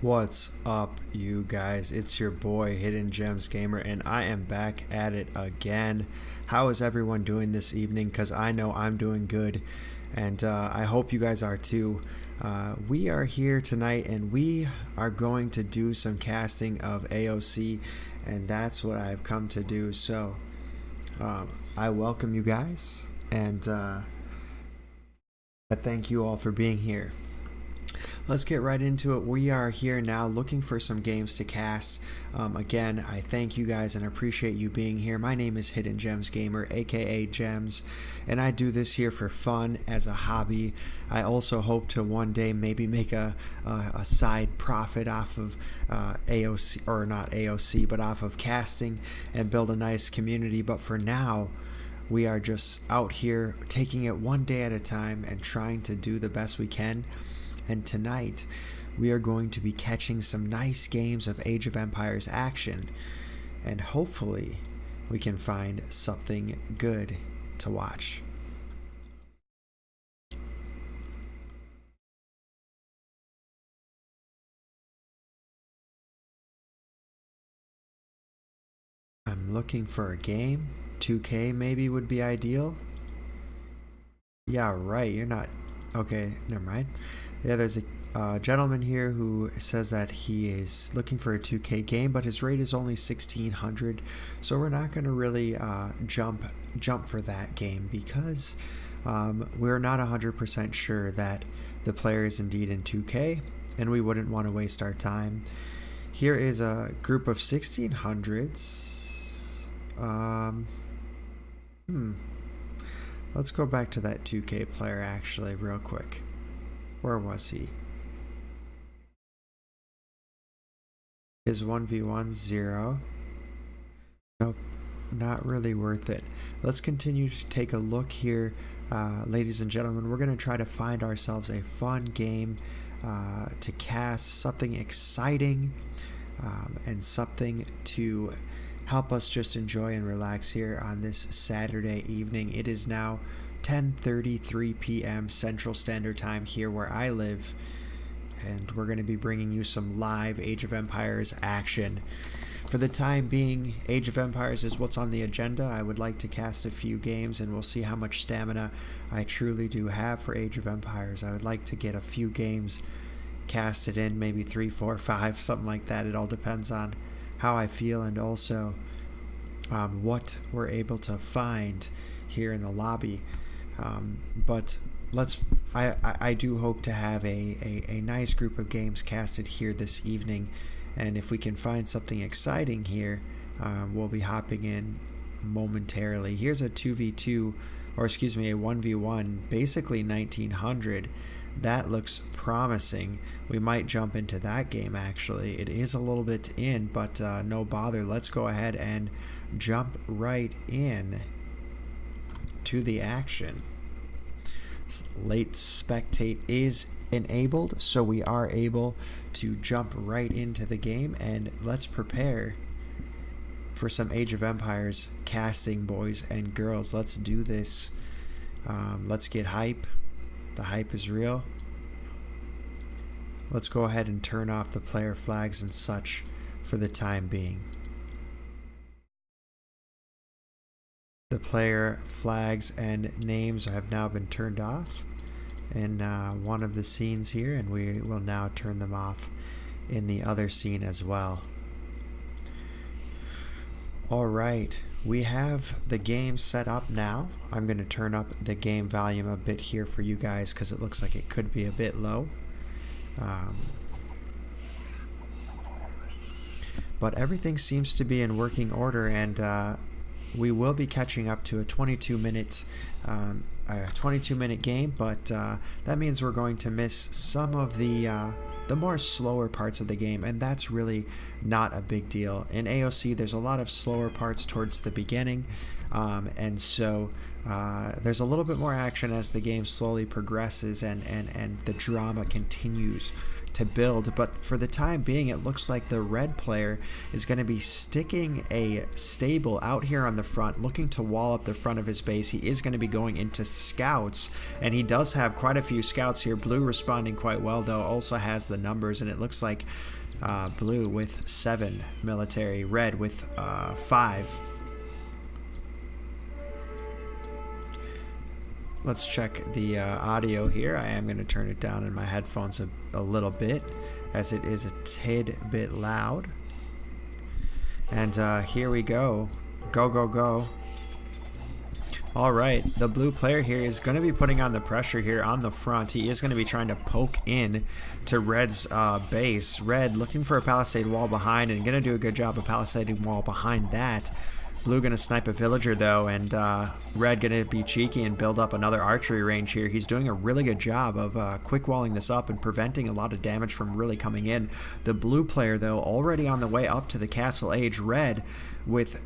What's up, you guys? It's your boy Hidden Gems Gamer, and I am back at it again. How is everyone doing this evening? Because I know I'm doing good, and I hope you guys are too. We are here tonight, and we are going to do some casting of AOC, and that's what I've come to do. So, I welcome you guys, and I thank you all for being here. Let's get right into it. We are here now looking for some games to cast. Again, I thank you guys and appreciate you being here. My name is Hidden Gems Gamer, aka Gems, and I do this here for fun as a hobby. I also hope to one day maybe make a side profit off of AOC, or not AOC, but off of casting and build a nice community. But for now, we are just out here taking it one day at a time and trying to do the best we can. And tonight, we are going to be catching some nice games of Age of Empires action, and hopefully, we can find something good to watch. I'm looking for a game. 2K maybe would be ideal. Yeah, right, you're not... Okay, never mind. Yeah, there's a gentleman here who says that he is looking for a 2K game, but his rate is only 1600, so we're not going to really jump for that game because we're not 100% sure that the player is indeed in 2K, and we wouldn't want to waste our time. Here is a group of 1600s. Let's go back to that 2K player actually real quick. Where was he? His 1v1 0. Nope, not really worth it. Let's continue to take a look here, ladies and gentlemen. We're going to try to find ourselves a fun game to cast, something exciting, and something to help us just enjoy and relax here on this Saturday evening. It is now 10:33 p.m. Central Standard Time here where I live, and we're going to be bringing you some live Age of Empires action. For the time being, Age of Empires is what's on the agenda. I would like to cast a few games, and we'll see how much stamina I truly do have for Age of Empires. I would like to get a few games casted in, maybe 3, 4, 5, something like that. It all depends on how I feel and also what we're able to find here in the lobby. But I do hope to have a nice group of games casted here this evening, and if we can find something exciting here, we'll be hopping in momentarily. Here's a 2v2, or excuse me, a 1v1, basically 1900. That looks promising. We might jump into that game actually. It is a little bit in, but no bother. Let's go ahead and jump right in to the action. Late spectate is enabled, so we are able to jump right into the game, and let's prepare for some Age of Empires casting, boys and girls. Let's do this. Let's get hype. The hype is real. Let's go ahead and turn off the player flags and such for the time being. The player flags and names have now been turned off in one of the scenes here, and we will now turn them off in the other scene as well. Alright, we have the game set up now. I'm going to turn up the game volume a bit here for you guys because it looks like it could be a bit low. But everything seems to be in working order, and we will be catching up to a 22-minute game, but that means we're going to miss some of the more slower parts of the game, and that's really not a big deal. In AOC, there's a lot of slower parts towards the beginning, and so there's a little bit more action as the game slowly progresses and the drama continues to build, but for the time being it looks like the red player is going to be sticking a stable out here on the front, looking to wall up the front of his base. He is going to be going into scouts, and he does have quite a few scouts here. Blue responding quite well though, also has the numbers, and it looks like blue with 7 military, red with 5. Let's check the audio here. I am going to turn it down in my headphones a little bit, as it is a tad bit loud. And here we go. Go, go, go. All right, the blue player here is going to be putting on the pressure here on the front. He is going to be trying to poke in to red's base. Red looking for a palisade wall behind, and going to do a good job of palisading wall behind that. Blue going to snipe a villager though, and red going to be cheeky and build up another archery range here. He's doing a really good job of quick walling this up and preventing a lot of damage from really coming in. The blue player though already on the way up to the castle age. Red with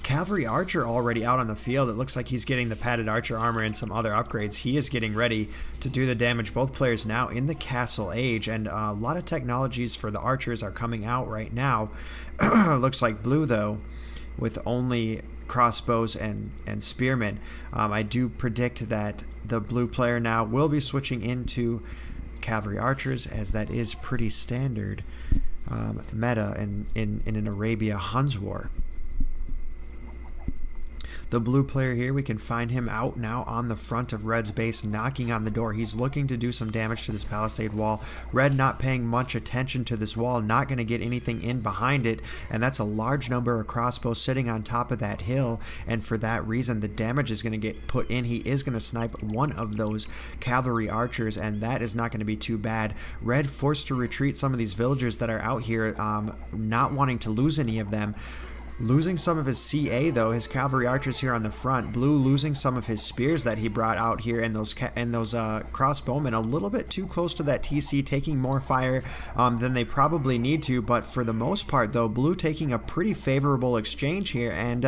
cavalry archer already out on the field. It looks like he's getting the padded archer armor and some other upgrades. He is getting ready to do the damage. Both players now in the castle age, and a lot of technologies for the archers are coming out right now. Looks like blue though with only crossbows and spearmen. I do predict that the blue player now will be switching into cavalry archers, as that is pretty standard meta in an Arabia Huns war. The blue player here, we can find him out now on the front of red's base, knocking on the door. He's looking to do some damage to this palisade wall. Red not paying much attention to this wall, not going to get anything in behind it, and that's a large number of crossbows sitting on top of that hill, and for that reason the damage is going to get put in. He is going to snipe one of those cavalry archers, and that is not going to be too bad. Red forced to retreat some of these villagers that are out here, not wanting to lose any of them. Losing some of his CA though, his cavalry archers here on the front. Blue losing some of his spears that he brought out here, and those crossbowmen a little bit too close to that TC, taking more fire than they probably need to. But for the most part though, blue taking a pretty favorable exchange here, and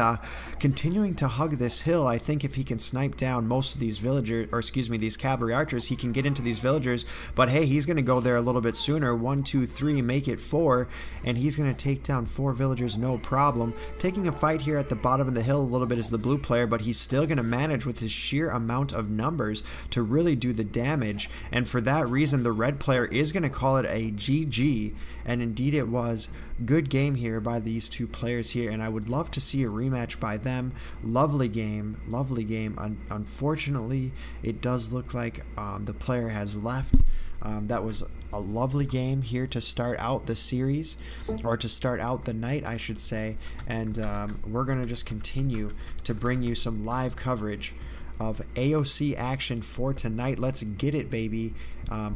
continuing to hug this hill. I think if he can snipe down most of these villagers, or excuse me, these cavalry archers, he can get into these villagers. But hey, he's going to go there a little bit sooner. 1, 2, 3, make it 4, and he's going to take down 4 villagers, no problem. Taking a fight here at the bottom of the hill a little bit is the blue player, but he's still going to manage with his sheer amount of numbers to really do the damage, and for that reason the red player is going to call it a GG, and indeed it was. Good game here by these two players here, and I would love to see a rematch by them. Lovely game, lovely game. Unfortunately, it does look like the player has left. That was a lovely game here to start out the series, or to start out the night, I should say, and we're going to just continue to bring you some live coverage of AOC action for tonight. Let's get it, baby.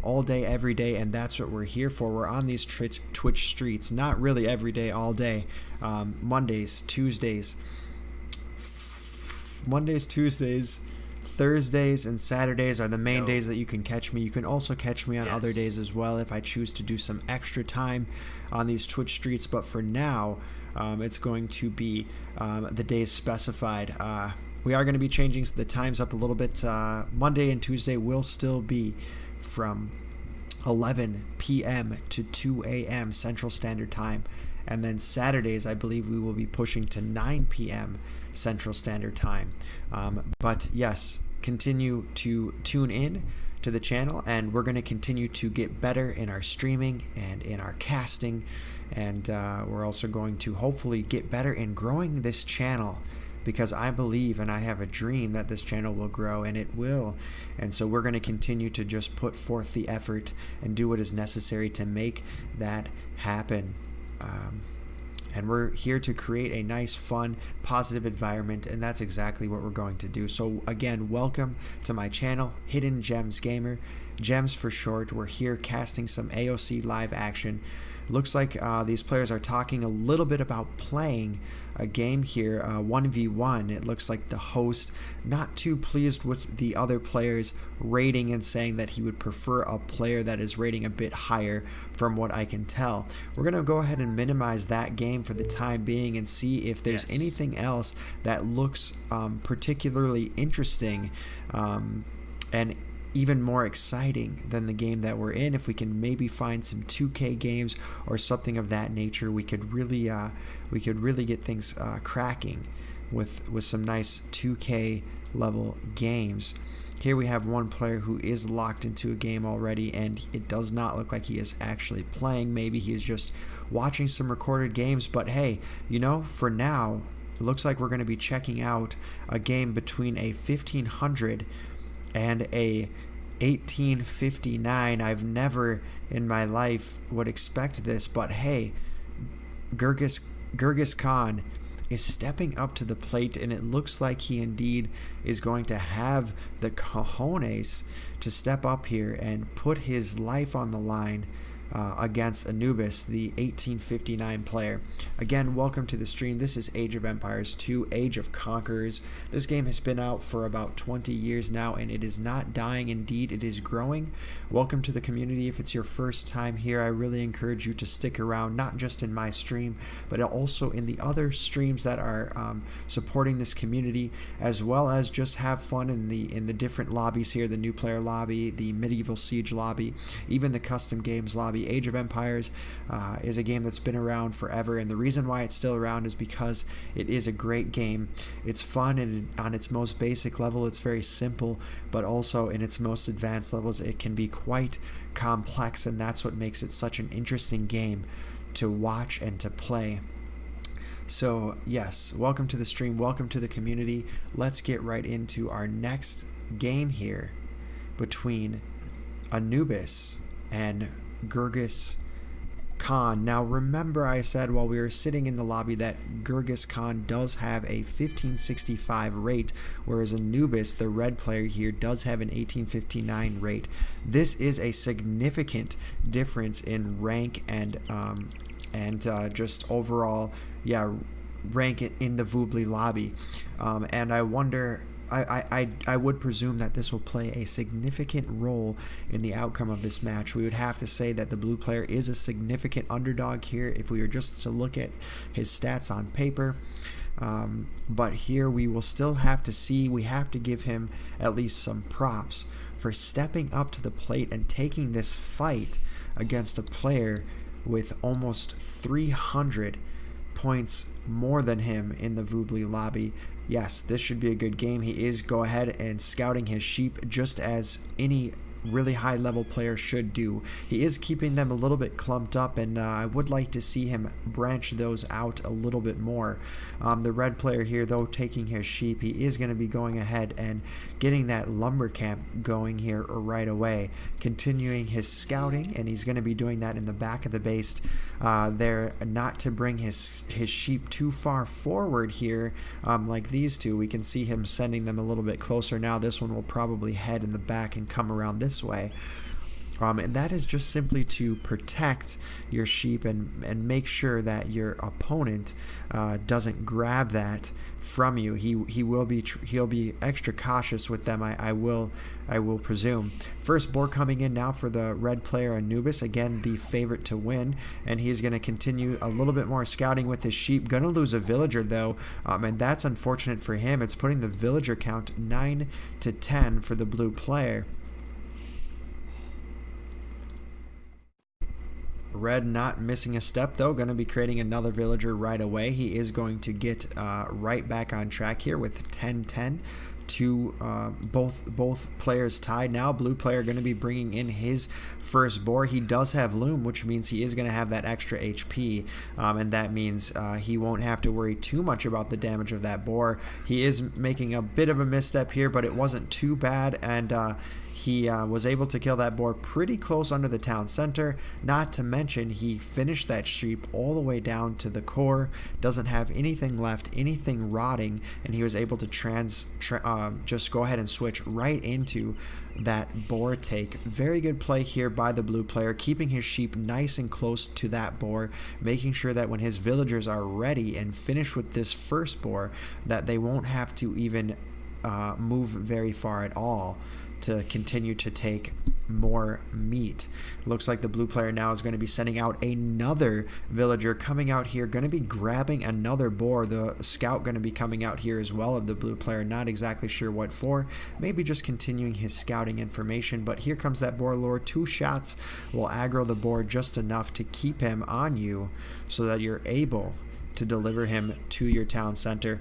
All day, every day, and that's what we're here for. We're on these Twitch streets, not really every day, all day. Mondays, Tuesdays, Thursdays and Saturdays are the main days that you can catch me. You can also catch me on other days as well if I choose to do some extra time on these Twitch streets, but for now it's going to be the days specified. We are going to be changing the times up a little bit. Monday and Tuesday will still be from 11 p.m. to 2 a.m. Central Standard Time, and then Saturdays I believe we will be pushing to 9 p.m. Central Standard Time. But yes, continue to tune in to the channel, and we're going to continue to get better in our streaming and in our casting, and we're also going to hopefully get better in growing this channel, because I believe and I have a dream that this channel will grow, and it will. And so we're going to continue to just put forth the effort and do what is necessary to make that happen. And we're here to create a nice, fun, positive environment, and that's exactly what we're going to do. So again, welcome to my channel, Hidden Gems Gamer, Gems for short. We're here casting some AOC live action. Looks like these players are talking a little bit about playing a game here, 1v1. It looks like the host not too pleased with the other player's rating and saying that he would prefer a player that is rating a bit higher, from what I can tell. We're going to go ahead and minimize that game for the time being and see if there's anything else that looks particularly interesting. And even more exciting than the game that we're in. If we can maybe find some 2K games or something of that nature, we could really get things cracking with some nice 2K level games. Here we have one player who is locked into a game already, and it does not look like he is actually playing. Maybe he is just watching some recorded games, but hey, for now, it looks like we're going to be checking out a game between a 1500 and a 1859. I've never in my life would expect this, but hey, Genghis Khan is stepping up to the plate, and it looks like he indeed is going to have the cojones to step up here and put his life on the line against Anubis, the 1859 player. Again, welcome to the stream. This is Age of Empires 2, Age of Conquerors. This game has been out for about 20 years now, and it is not dying. Indeed, it is growing. Welcome to the community. If it's your first time here, I really encourage you to stick around, not just in my stream, but also in the other streams that are supporting this community, as well as just have fun in the different lobbies here, the new player lobby, the medieval siege lobby, even the custom games lobby. Age of Empires is a game that's been around forever, and the reason why it's still around is because it is a great game. It's fun, and on its most basic level it's very simple, but also in its most advanced levels it can be quite complex, and that's what makes it such an interesting game to watch and to play. So yes, welcome to the stream, welcome to the community. Let's get right into our next game here between Anubis and Genghis Khan. Now remember, I said while we were sitting in the lobby that Genghis Khan does have a 1565 rate, whereas Anubis, the red player here, does have an 1859 rate. This is a significant difference in rank and just overall, rank in the Voobly lobby. And I wonder, I would presume that this will play a significant role in the outcome of this match. We would have to say that the blue player is a significant underdog here if we were just to look at his stats on paper. But here we will still have to see, we have to give him at least some props for stepping up to the plate and taking this fight against a player with almost 300 points more than him in the Voobly lobby. Yes, this should be a good game. He is go ahead and scouting his sheep just as any really high level player should do. He is keeping them a little bit clumped up, and I would like to see him branch those out a little bit more. The red player here, though, taking his sheep, he is going to be going ahead and getting that lumber camp going here right away, continuing his scouting, and he's going to be doing that in the back of the base there, not to bring his sheep too far forward here like these two. We can see him sending them a little bit closer now. This one will probably head in the back and come around this way. And that is just simply to protect your sheep and make sure that your opponent doesn't grab that from you. He'll be extra cautious with them, I will presume. First boar coming in now for the red player Anubis, again the favorite to win, and he's going to continue a little bit more scouting with his sheep. Gonna lose a villager though, and that's unfortunate for him. It's putting the villager count 9 to 10 for the blue player. Red not missing a step though, going to be creating another villager right away. He is going to get right back on track here with 10-10 to both players tied now. Blue player going to be bringing in his first boar. He does have loom, which means he is going to have that extra HP, and that means he won't have to worry too much about the damage of that boar. He is making a bit of a misstep here, but it wasn't too bad, and he was able to kill that boar pretty close under the town center. Not to mention, he finished that sheep all the way down to the core, doesn't have anything left, anything rotting, and he was able to just go ahead and switch right into that boar take. Very good play here by the blue player, keeping his sheep nice and close to that boar, making sure that when his villagers are ready and finished with this first boar, that they won't have to even move very far at all to continue to take more meat. Looks like the blue player now is going to be sending out another villager coming out here, going to be grabbing another boar. The scout going to be coming out here as well of the blue player, not exactly sure what for, maybe just continuing his scouting information. But here comes that boar lure. 2 shots will aggro the boar just enough to keep him on you so that you're able to deliver him to your town center.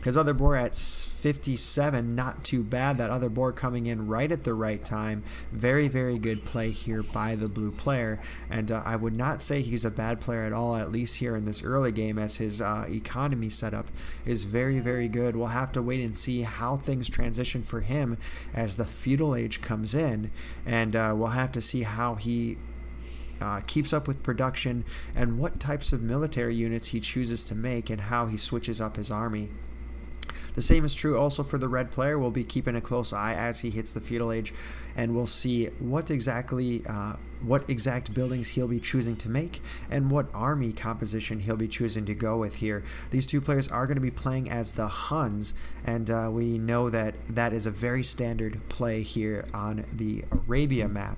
His other boar at 57, not too bad. That other boar coming in right at the right time. Very, very good play here by the blue player. And I would not say he's a bad player at all, at least here in this early game, as his economy setup is very, very good. We'll have to wait and see how things transition for him as the feudal age comes in. And we'll have to see how he keeps up with production and what types of military units he chooses to make and how he switches up his army. The same is true also for the red player. We'll be keeping a close eye as he hits the feudal age, and we'll see what exact buildings he'll be choosing to make and what army composition he'll be choosing to go with here. These two players are going to be playing as the Huns, and we know that that is a very standard play here on the Arabia map.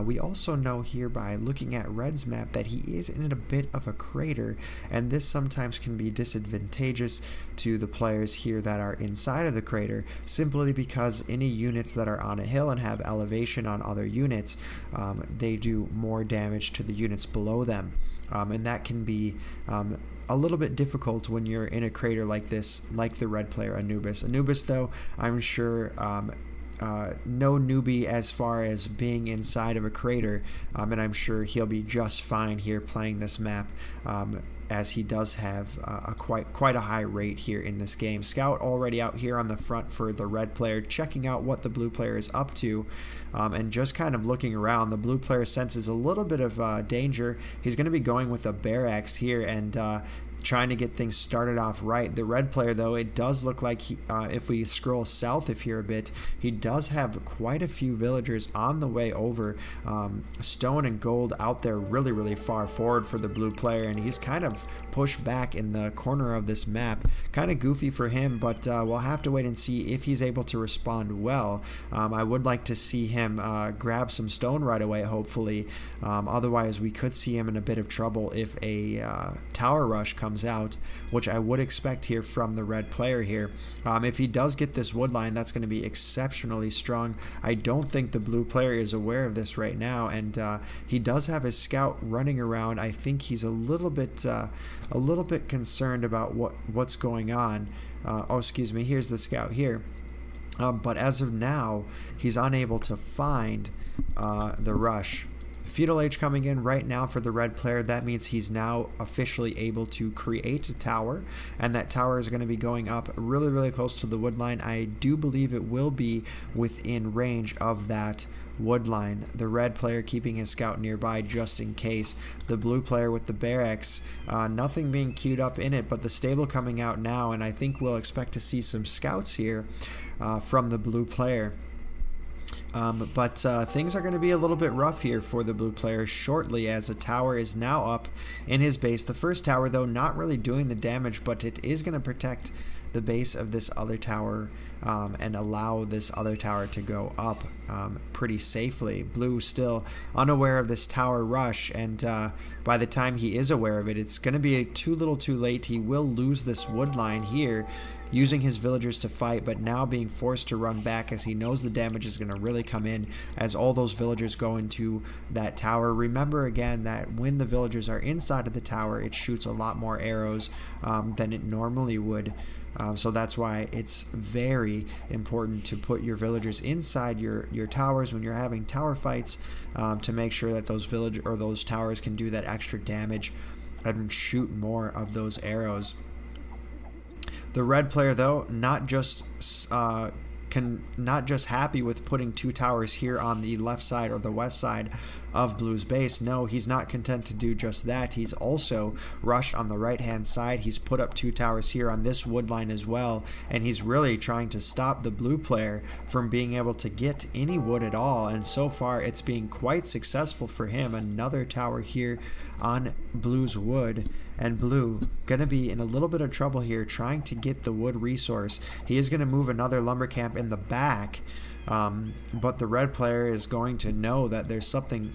We also know here by looking at Red's map that he is in a bit of a crater, and this sometimes can be disadvantageous to the players here that are inside of the crater, simply because any units that are on a hill and have elevation on other units, they do more damage to the units below them, and that can be a little bit difficult when you're in a crater like this, like the red player Anubis. Anubis, though, I'm sure no newbie as far as being inside of a crater, and I'm sure he'll be just fine here playing this map, as he does have quite a high rate here in this game. Scout already out here on the front for the red player, checking out what the blue player is up to, and just kind of looking around. The blue player senses a little bit of danger. He's going to be going with a barracks here and trying to get things started off right. The red player, though, it does look like if we scroll south of here a bit, he does have quite a few villagers on the way over. Stone and gold out there really, really far forward for the blue player, and he's kind of pushed back in the corner of this map. Kind of goofy for him, but we'll have to wait and see if he's able to respond well. I would like to see him grab some stone right away, hopefully. Otherwise, we could see him in a bit of trouble if a tower rush comes out, which I would expect here from the red player here. If he does get this wood line, that's going to be exceptionally strong. I don't think the blue player is aware of this right now, and he does have his scout running around. I think he's a little bit concerned about what's going on. Oh, excuse me, here's the scout here. But as of now, he's unable to find the rush. Feudal age coming in right now for the red player. That means he's now officially able to create a tower, and that tower is going to be going up really, really close to the wood line. I do believe it will be within range of that wood line. The red player keeping his scout nearby just in case. The blue player with the barracks, nothing being queued up in it, but the stable coming out now, and I think we'll expect to see some scouts here from the blue player. But things are going to be a little bit rough here for the blue player shortly, as a tower is now up in his base. The first tower, though, not really doing the damage, but it is going to protect the base of this other tower and allow this other tower to go up pretty safely. Blue still unaware of this tower rush, and by the time he is aware of it, it's going to be too little too late. He will lose this wood line here, using his villagers to fight, but now being forced to run back as he knows the damage is going to really come in as all those villagers go into that tower. Remember again that when the villagers are inside of the tower, it shoots a lot more arrows than it normally would. So that's why it's very important to put your villagers inside your towers when you're having tower fights, to make sure that those towers can do that extra damage and shoot more of those arrows. The red player, though, not just happy with putting 2 towers here on the left side or the west side of Blue's base. No, he's not content to do just that. He's also rushed on the right hand side. He's put up 2 towers here on this wood line as well, and he's really trying to stop the blue player from being able to get any wood at all, and so far it's being quite successful for him. Another tower here on Blue's wood, and blue going to be in a little bit of trouble here trying to get the wood resource. He is going to move another lumber camp in the back, but the red player is going to know that there's something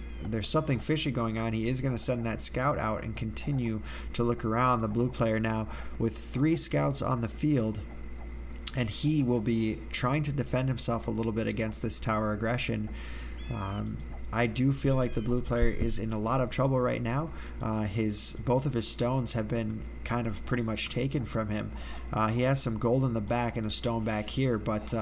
fishy going on. He is going to send that scout out and continue to look around. The blue player now with 3 scouts on the field, and he will be trying to defend himself a little bit against this tower aggression. I do feel like the blue player is in a lot of trouble right now. Both of his stones have been kind of pretty much taken from him. He has some gold in the back and a stone back here, but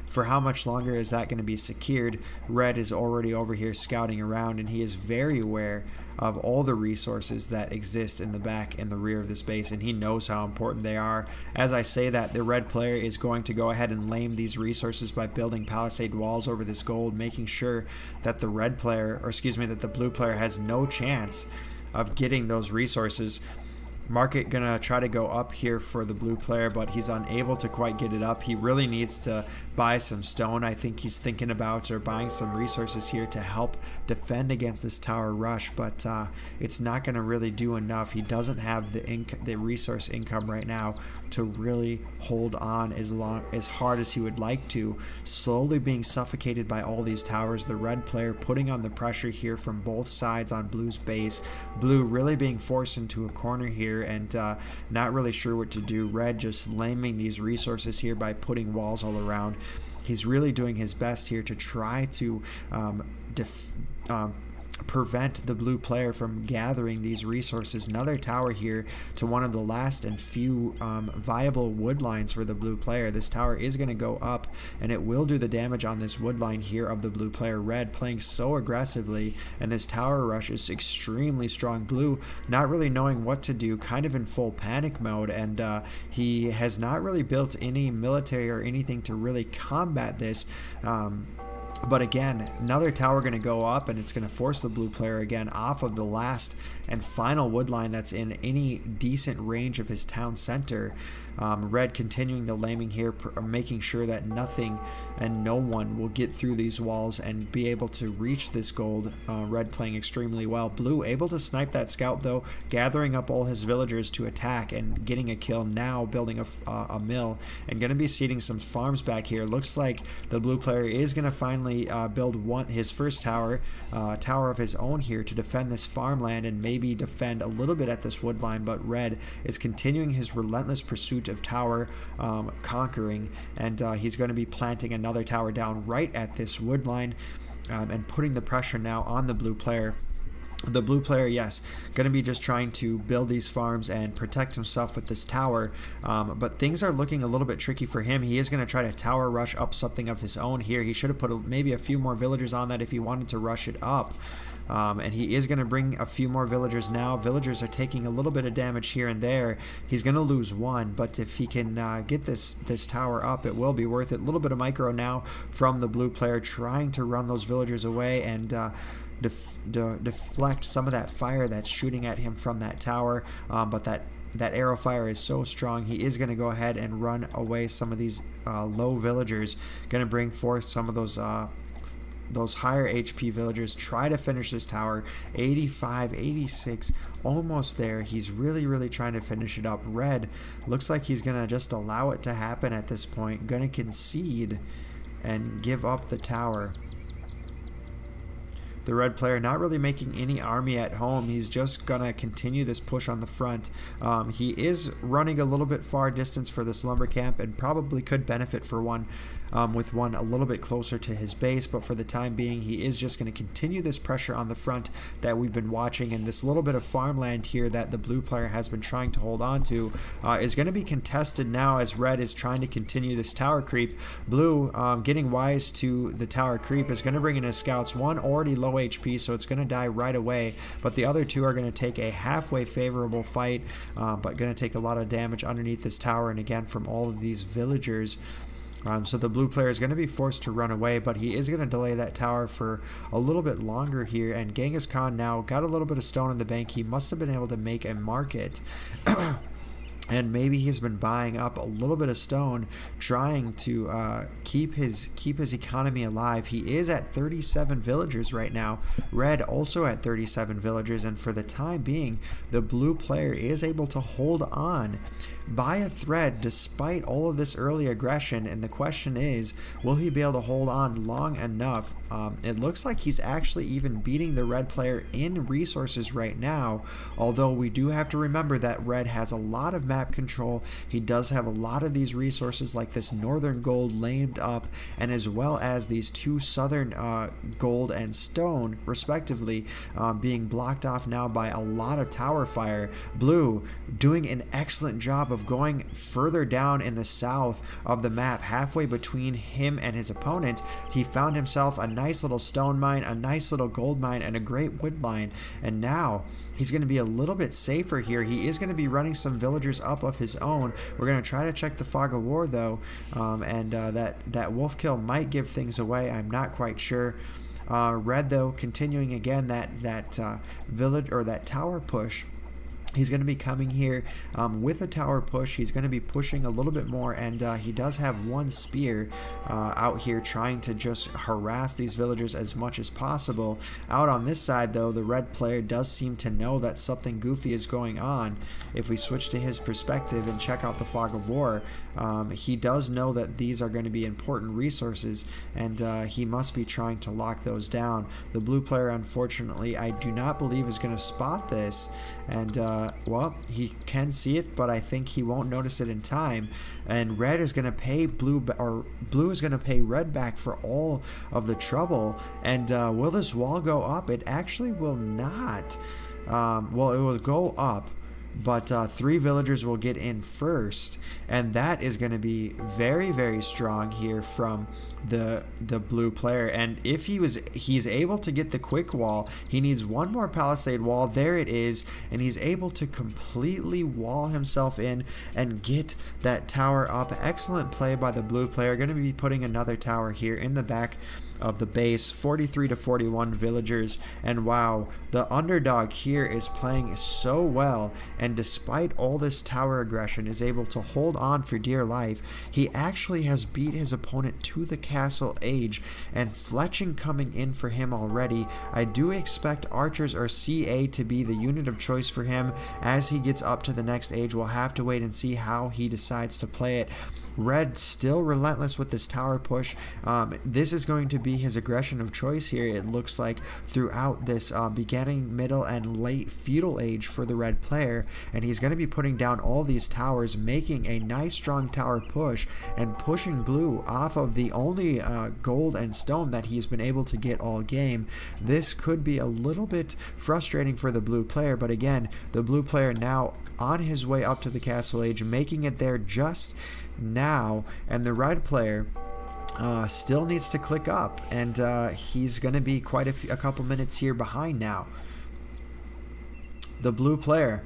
for how much longer is that going to be secured? Red is already over here scouting around, and he is very aware of all the resources that exist in the back and the rear of this base, and he knows how important they are. As I say that, the red player is going to go ahead and lame these resources by building palisade walls over this gold, making sure that the blue player has no chance of getting those resources. Market gonna try to go up here for the blue player, but he's unable to quite get it up. He really needs to buy some stone. I think he's thinking about or buying some resources here to help defend against this tower rush, but it's not gonna really do enough. He doesn't have the resource income right now to really hold on as hard as he would like to. Slowly being suffocated by all these towers. The red player putting on the pressure here from both sides on blue's base. Blue really being forced into a corner here and not really sure what to do. Red just laming these resources here by putting walls all around. He's really doing his best here to try to prevent the blue player from gathering these resources. Another tower here to one of the last and few viable wood lines for the blue player. This tower is going to go up, and it will do the damage on this wood line here of the blue player. Red playing so aggressively, and this tower rush is extremely strong. Blue not really knowing what to do, kind of in full panic mode, and he has not really built any military or anything to really combat this. But again, another tower going to go up, and it's going to force the blue player again off of the last and final wood line that's in any decent range of his town center. Red continuing the laming here, making sure that nothing and no one will get through these walls and be able to reach this gold. Red playing extremely well. Blue able to snipe that scout though, gathering up all his villagers to attack and getting a kill, now building a mill and going to be seeding some farms back here. Looks like the blue player is going to finally build his first tower of his own here to defend this farmland and maybe defend a little bit at this wood line, but Red is continuing his relentless pursuit of tower conquering, and he's going to be planting another tower down right at this wood line and putting the pressure now on the blue player. The blue player, yes, going to be just trying to build these farms and protect himself with this tower, but things are looking a little bit tricky for him. He is going to try to tower rush up something of his own here. He should have put maybe a few more villagers on that if he wanted to rush it up. And he is going to bring a few more villagers now. Villagers are taking a little bit of damage here and there. He's going to lose one, but if he can get this tower up, it will be worth it. A little bit of micro now from the blue player, trying to run those villagers away and deflect some of that fire that's shooting at him from that tower. But that arrow fire is so strong, he is going to go ahead and run away some of these low villagers. Going to bring forth some of those higher HP villagers, try to finish this tower. 85, 86, almost there. He's really trying to finish it up. Red looks like he's gonna just allow it to happen at this point, gonna concede and give up the tower. The red player not really making any army at home. He's just gonna continue this push on the front. He is running a little bit far distance for this lumber camp and probably could benefit for one with one a little bit closer to his base, but for the time being he is just going to continue this pressure on the front that we've been watching, and this little bit of farmland here that the blue player has been trying to hold on to is going to be contested now as red is trying to continue this tower creep. Blue getting wise to the tower creep is going to bring in his scouts, one already low HP, so it's going to die right away, but the other two are going to take a halfway favorable fight, but going to take a lot of damage underneath this tower and again from all of these villagers. So the blue player is going to be forced to run away, but he is going to delay that tower for a little bit longer here, and Genghis Khan now got a little bit of stone in the bank. He must have been able to make a market and maybe he's been buying up a little bit of stone, trying to keep his economy alive. He is at 37 villagers right now. Red also at 37 villagers, and for the time being, the blue player is able to hold on by a thread despite all of this early aggression, and the question is, will he be able to hold on long enough? It looks like he's actually even beating the red player in resources right now, although we do have to remember that red has a lot of map control. He does have a lot of these resources like this northern gold lamed up, and as well as these two southern gold and stone respectively, being blocked off now by a lot of tower fire. Blue doing an excellent job of going further down in the south of the map, halfway between him and his opponent. He found himself a nice little stone mine, a nice little gold mine, and a great wood line, and now he's going to be a little bit safer here. He is going to be running some villagers up of his own. We're going to try to check the fog of war though, and that wolf kill might give things away. I'm not quite sure. Red though continuing again that village or that tower push. He's going to be coming here with a tower push. He's going to be pushing a little bit more, and he does have one spear out here trying to just harass these villagers as much as possible. Out on this side, though, the red player does seem to know that something goofy is going on. If we switch to his perspective and check out the fog of war, he does know that these are going to be important resources, and he must be trying to lock those down. The blue player, unfortunately, I do not believe is going to spot this, and well, he can see it, but I think he won't notice it in time. And red is going to pay blue is going to pay red back for all of the trouble. And will this wall go up? It actually will not. Well, it will go up, but 3 villagers will get in first, and that is going to be very, very strong here from the blue player. And if he's able to get the quick wall, he needs one more palisade wall. There it is, and he's able to completely wall himself in and get that tower up. Excellent play by the blue player. Going to be putting another tower here in the back of the base. 43 to 41 villagers, and wow, the underdog here is playing so well, and despite all this tower aggression is able to hold on for dear life. He actually has beat his opponent to the castle age, and fletching coming in for him already. I do expect archers or CA to be the unit of choice for him as he gets up to the next age. We'll have to wait and see how he decides to play it. Red still relentless with this tower push. This is going to be his aggression of choice here, it looks like, throughout this beginning, middle, and late feudal age for the red player. And he's going to be putting down all these towers, making a nice strong tower push, and pushing blue off of the only gold and stone that he's been able to get all game. This could be a little bit frustrating for the blue player, but again, the blue player now on his way up to the castle age, making it there just now, and the red player still needs to click up, and he's going to be quite a couple minutes here behind now. The blue player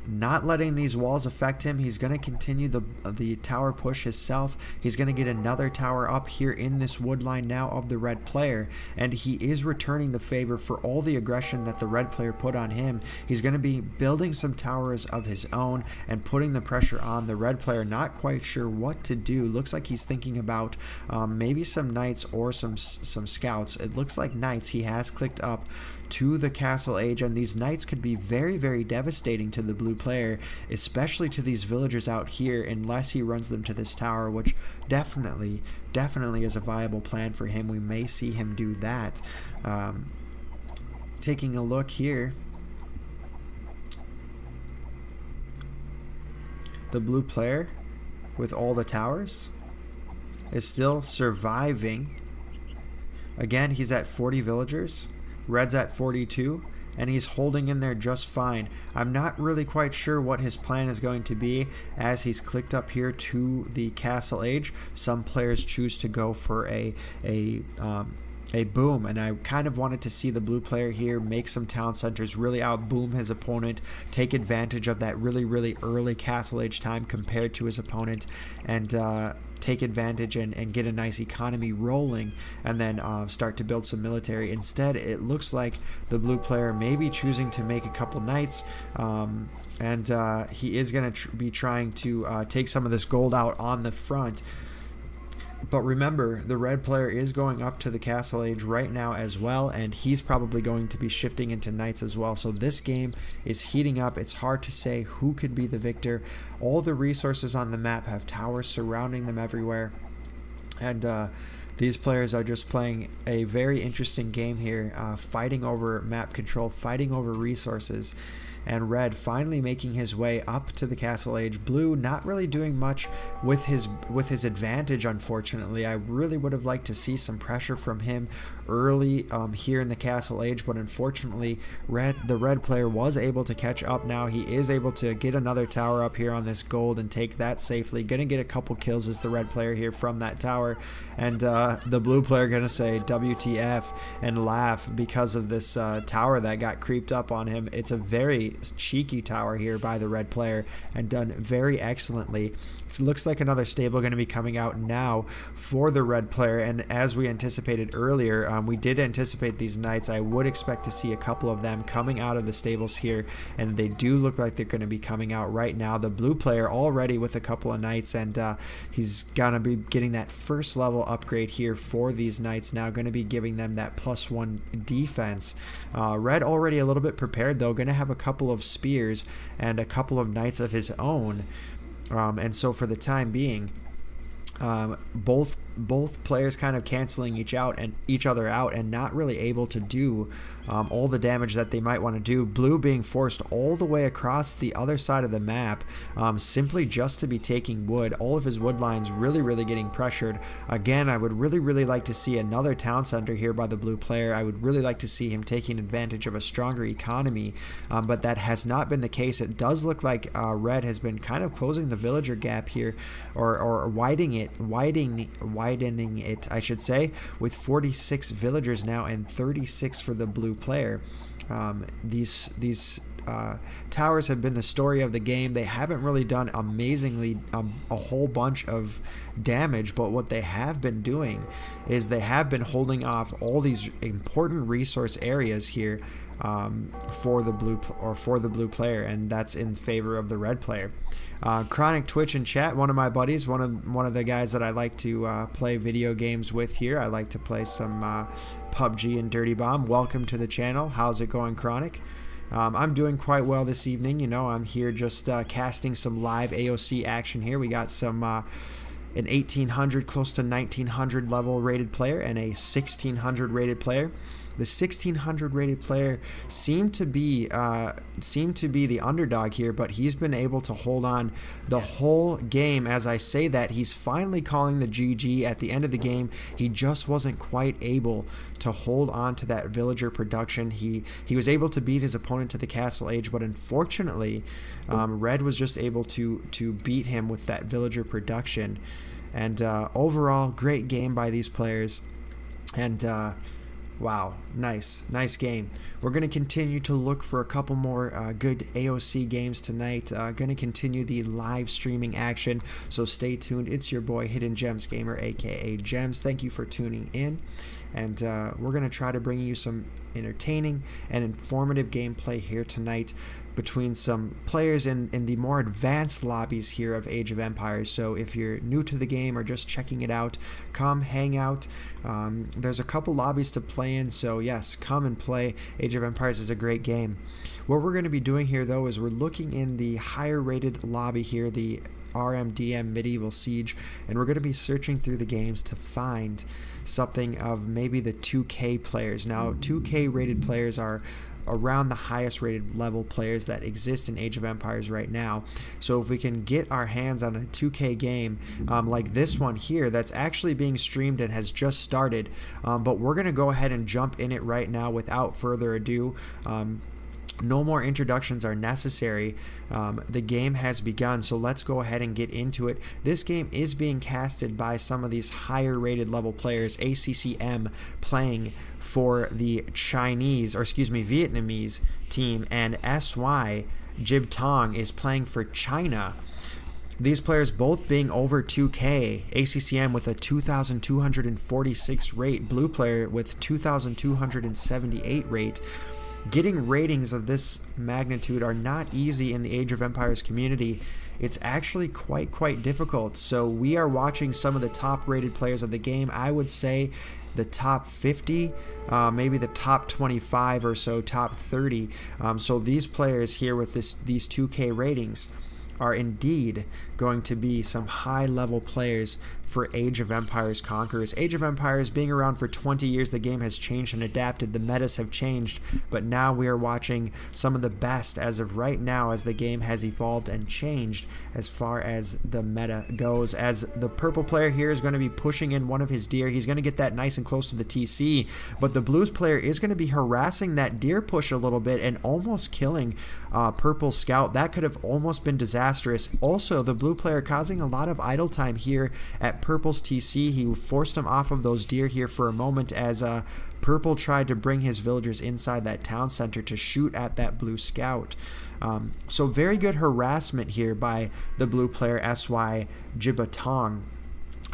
not letting these walls affect him. He's going to continue the tower push himself. He's going to get another tower up here in this wood line now of the red player, and he is returning the favor for all the aggression that the red player put on him. He's going to be building some towers of his own and putting the pressure on the red player. Not quite sure what to do. Looks like he's thinking about maybe some knights or some scouts. It looks like knights. He has clicked up to the castle age, and these knights could be very, very devastating to the blue player, especially to these villagers out here, unless he runs them to this tower, which definitely is a viable plan for him. We may see him do that. Taking a look here, the blue player with all the towers is still surviving. Again, he's at 40 villagers. Red's at 42, and he's holding in there just fine. I'm not really quite sure what his plan is going to be as he's clicked up here to the castle age. Some players choose to go for a a boom, and I kind of wanted to see the blue player here make some town centers, really out boom his opponent, take advantage of that really early castle age time compared to his opponent, and take advantage and get a nice economy rolling, and then start to build some military. Instead, it looks like the blue player may be choosing to make a couple knights, and he is going to be trying to take some of this gold out on the front. But remember, the red player is going up to the castle age right now as well, and he's probably going to be shifting into knights as well. So this game is heating up. It's hard to say who could be the victor. All the resources on the map have towers surrounding them everywhere, and these players are just playing a very interesting game here, fighting over map control, fighting over resources. And red finally making his way up to the castle age. Blue not really doing much with his advantage, unfortunately. I really would have liked to see some pressure from him early here in the castle age, but unfortunately the red player was able to catch up. Now he is able to get another tower up here on this gold and take that safely. Gonna get a couple kills as the red player here from that tower, and the blue player gonna say WTF and laugh because of this tower that got creeped up on him. It's a very cheeky tower here by the red player and done very excellently. It looks like another stable going to be coming out now for the red player, and as we anticipated earlier, we did anticipate these knights. I would expect to see a couple of them coming out of the stables here, and they do look like they're going to be coming out right now. The blue player already with a couple of knights, and he's going to be getting that first level upgrade here for these knights, now going to be giving them that +1 defense. Red already a little bit prepared though, going to have a couple of spears and a couple of knights of his own, and so for the time being, both players kind of canceling each other out and not really able to do all the damage that they might want to do. Blue being forced all the way across the other side of the map, simply just to be taking wood. All of his wood lines really getting pressured. Again, I would really like to see another town center here by the blue player. I would really like to see him taking advantage of a stronger economy, but that has not been the case. It does look like red has been kind of closing the villager gap here, or widening it, I should say, with 46 villagers now and 36 for the blue player. These towers have been the story of the game. They haven't really done amazingly a whole bunch of damage, but what they have been doing is they have been holding off all these important resource areas here for the blue player, and that's in favor of the red player. Chronic Twitch and chat, one of my buddies, one of the guys that I like to play video games with here. I like to play some PUBG and Dirty Bomb. Welcome to the channel. How's it going, Chronic? I'm doing quite well this evening. You know, I'm here just casting some live AOC action here. We got some an 1800, close to 1900 level rated player and a 1600 rated player. The 1600 rated player seemed to be the underdog here, but he's been able to hold on the whole game. As I say that, he's finally calling the GG at the end of the game. He just wasn't quite able to hold on to that villager production. He was able to beat his opponent to the castle age, but unfortunately, red was just able to beat him with that villager production. And overall, great game by these players. And wow, nice game. We're going to continue to look for a couple more good AOC games tonight. Going to continue the live streaming action, so stay tuned. It's your boy Hidden Gems Gamer, aka Gems. Thank you for tuning in, and we're going to try to bring you some entertaining and informative gameplay here tonight between some players in the more advanced lobbies here of Age of Empires. So if you're new to the game or just checking it out, come hang out. There's a couple lobbies to play in, so yes, come and play. Age of Empires is a great game. What we're going to be doing here though is we're looking in the higher rated lobby here, the RMDM Medieval Siege, and we're going to be searching through the games to find something of maybe the 2K players. Now 2K rated players are around the highest rated level players that exist in Age of Empires right now. So if we can get our hands on a 2K game like this one here that's actually being streamed and has just started, but we're gonna go ahead and jump in it right now without further ado. no more introductions are necessary. The game has begun, so let's go ahead and get into it. This game is being casted by some of these higher rated level players. ACCM playing for the Vietnamese team, and SY Jib Tong is playing for China. These players both being over 2K. ACCM with a 2,246 rate, blue player with 2,278 rate. Getting ratings of this magnitude are not easy in the Age of Empires community. It's actually quite difficult. So we are watching some of the top rated players of the game. I would say the top 50, maybe the top 25 or so, top 30. So these players here with these 2K ratings are indeed going to be some high-level players for Age of Empires Conquerors. Age of Empires being around for 20 years, the game has changed and adapted, the metas have changed, but now we are watching some of the best as of right now as the game has evolved and changed as far as the meta goes. As the purple player here is going to be pushing in one of his deer, he's going to get that nice and close to the TC, but the blues player is going to be harassing that deer push a little bit and almost killing purple scout. That could have almost been disastrous. Also, the blue player causing a lot of idle time here at purple's TC. He forced him off of those deer here for a moment as purple tried to bring his villagers inside that town center to shoot at that blue scout. So very good harassment here by the blue player SY Jibatong.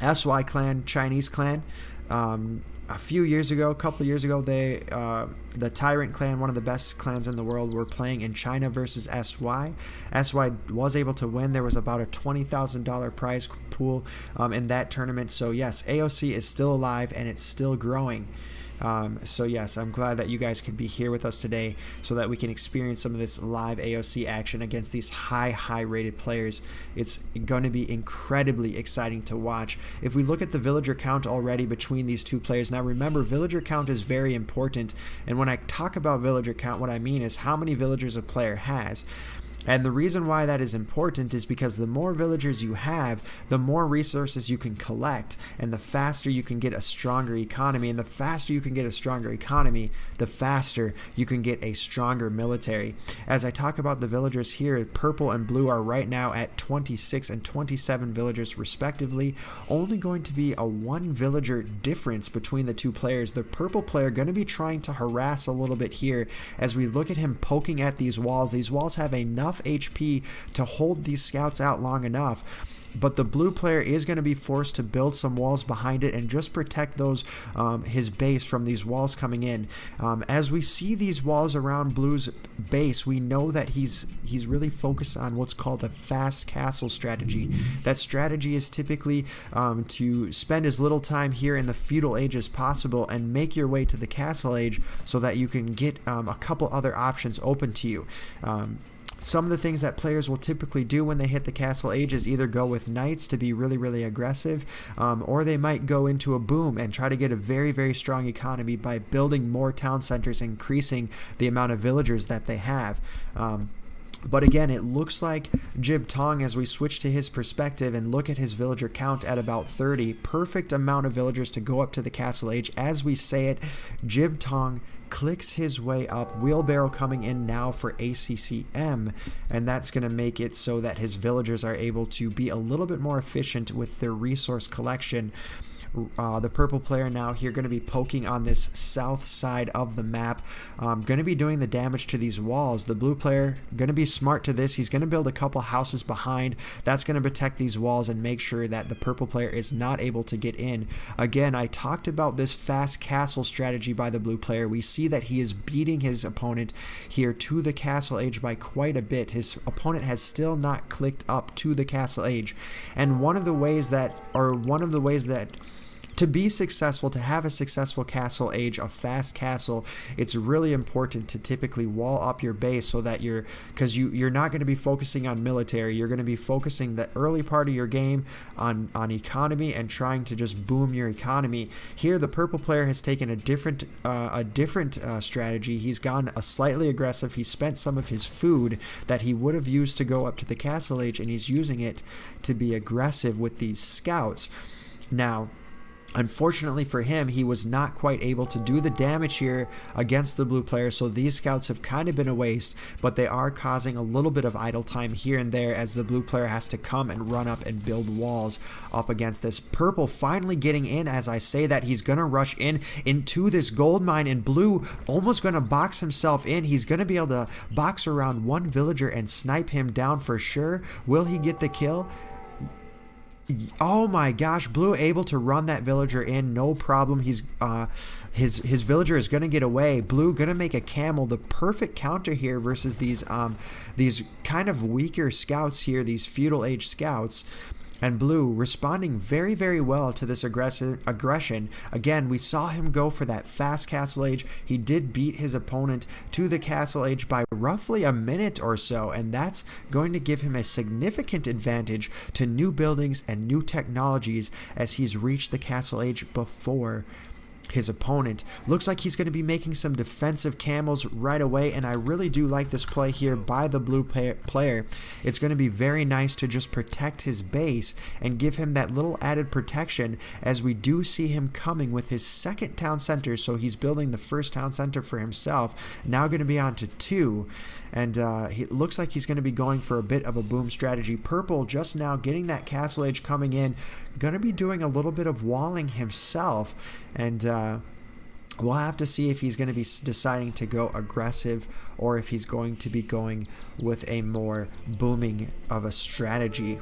SY clan, Chinese clan. A couple years ago, the Tyrant clan, one of the best clans in the world, were playing in China versus SY. SY was able to win. There was about a $20,000 prize pool in that tournament. So yes, AOC is still alive and it's still growing. So yes, I'm glad that you guys could be here with us today so that we can experience some of this live AOC action against these high rated players. It's going to be incredibly exciting to watch. If we look at the villager count already between these two players, now remember, villager count is very important, and when I talk about villager count, what I mean is how many villagers a player has. And the reason why that is important is because the more villagers you have, the more resources you can collect, and the faster you can get a stronger economy. And the faster you can get a stronger economy, the faster you can get a stronger military. As I talk about the villagers here, purple and blue are right now at 26 and 27 villagers respectively. Only going to be a 1 villager difference between the two players. The purple player going to be trying to harass a little bit here as we look at him poking at these walls. These walls have enough HP to hold these scouts out long enough, but the blue player is going to be forced to build some walls behind it and just protect those his base from these walls coming in. As we see these walls around blue's base, we know that he's really focused on what's called a fast castle strategy. That strategy is typically to spend as little time here in the feudal age as possible and make your way to the castle age so that you can get a couple other options open to you. Some of the things that players will typically do when they hit the castle age is either go with knights to be really aggressive, or they might go into a boom and try to get a very strong economy by building more town centers, increasing the amount of villagers that they have. But again, it looks like Jib Tong, as we switch to his perspective and look at his villager count at about 30, perfect amount of villagers to go up to the castle age. As we say it, Jib Tong clicks his way up, wheelbarrow coming in now for ACCM, and that's going to make it so that his villagers are able to be a little bit more efficient with their resource collection. The purple player now here going to be poking on this south side of the map, going to be doing the damage to these walls. The blue player going to be smart to this. He's going to build a couple houses behind. That's going to protect these walls and make sure that the purple player is not able to get in. Again, I talked about this fast castle strategy by the blue player. We see that he is beating his opponent here to the castle age by quite a bit. His opponent has still not clicked up to the castle age, and one of the ways that to be successful, to have a successful castle age, a fast castle, it's really important to typically wall up your base so that because you're not going to be focusing on military. You're going to be focusing the early part of your game on economy and trying to just boom your economy. Here, the purple player has taken a different strategy. He's gone a slightly aggressive. He spent some of his food that he would have used to go up to the castle age, and he's using it to be aggressive with these scouts. Now, Unfortunately for him, he was not quite able to do the damage here against the blue player, so these scouts have kind of been a waste, but they are causing a little bit of idle time here and there as the blue player has to come and run up and build walls up against this. Purple finally getting in. As I say that, he's going to rush into this gold mine, and blue almost going to box himself in. He's going to be able to box around one villager and snipe him down for sure. Will he get the kill? Oh my gosh, blue able to run that villager in, no problem. He's his villager is going to get away. Blue going to make a camel, the perfect counter here versus these kind of weaker scouts here, these feudal age scouts. And blue responding very, very well to this aggression. Again, we saw him go for that fast castle age. He did beat his opponent to the castle age by roughly a minute or so, and that's going to give him a significant advantage to new buildings and new technologies as he's reached the castle age before his opponent. Looks like he's going to be making some defensive camels right away, and I really do like this play here by the blue player. It's going to be very nice to just protect his base and give him that little added protection, as we do see him coming with his second town center. So he's building the first town center for himself, now going to be on to 2. And it looks like he's going to be going for a bit of a boom strategy. Purple just now getting that castle age coming in, going to be doing a little bit of walling himself, and we'll have to see if he's going to be deciding to go aggressive or if he's going to be going with a more booming of a strategy.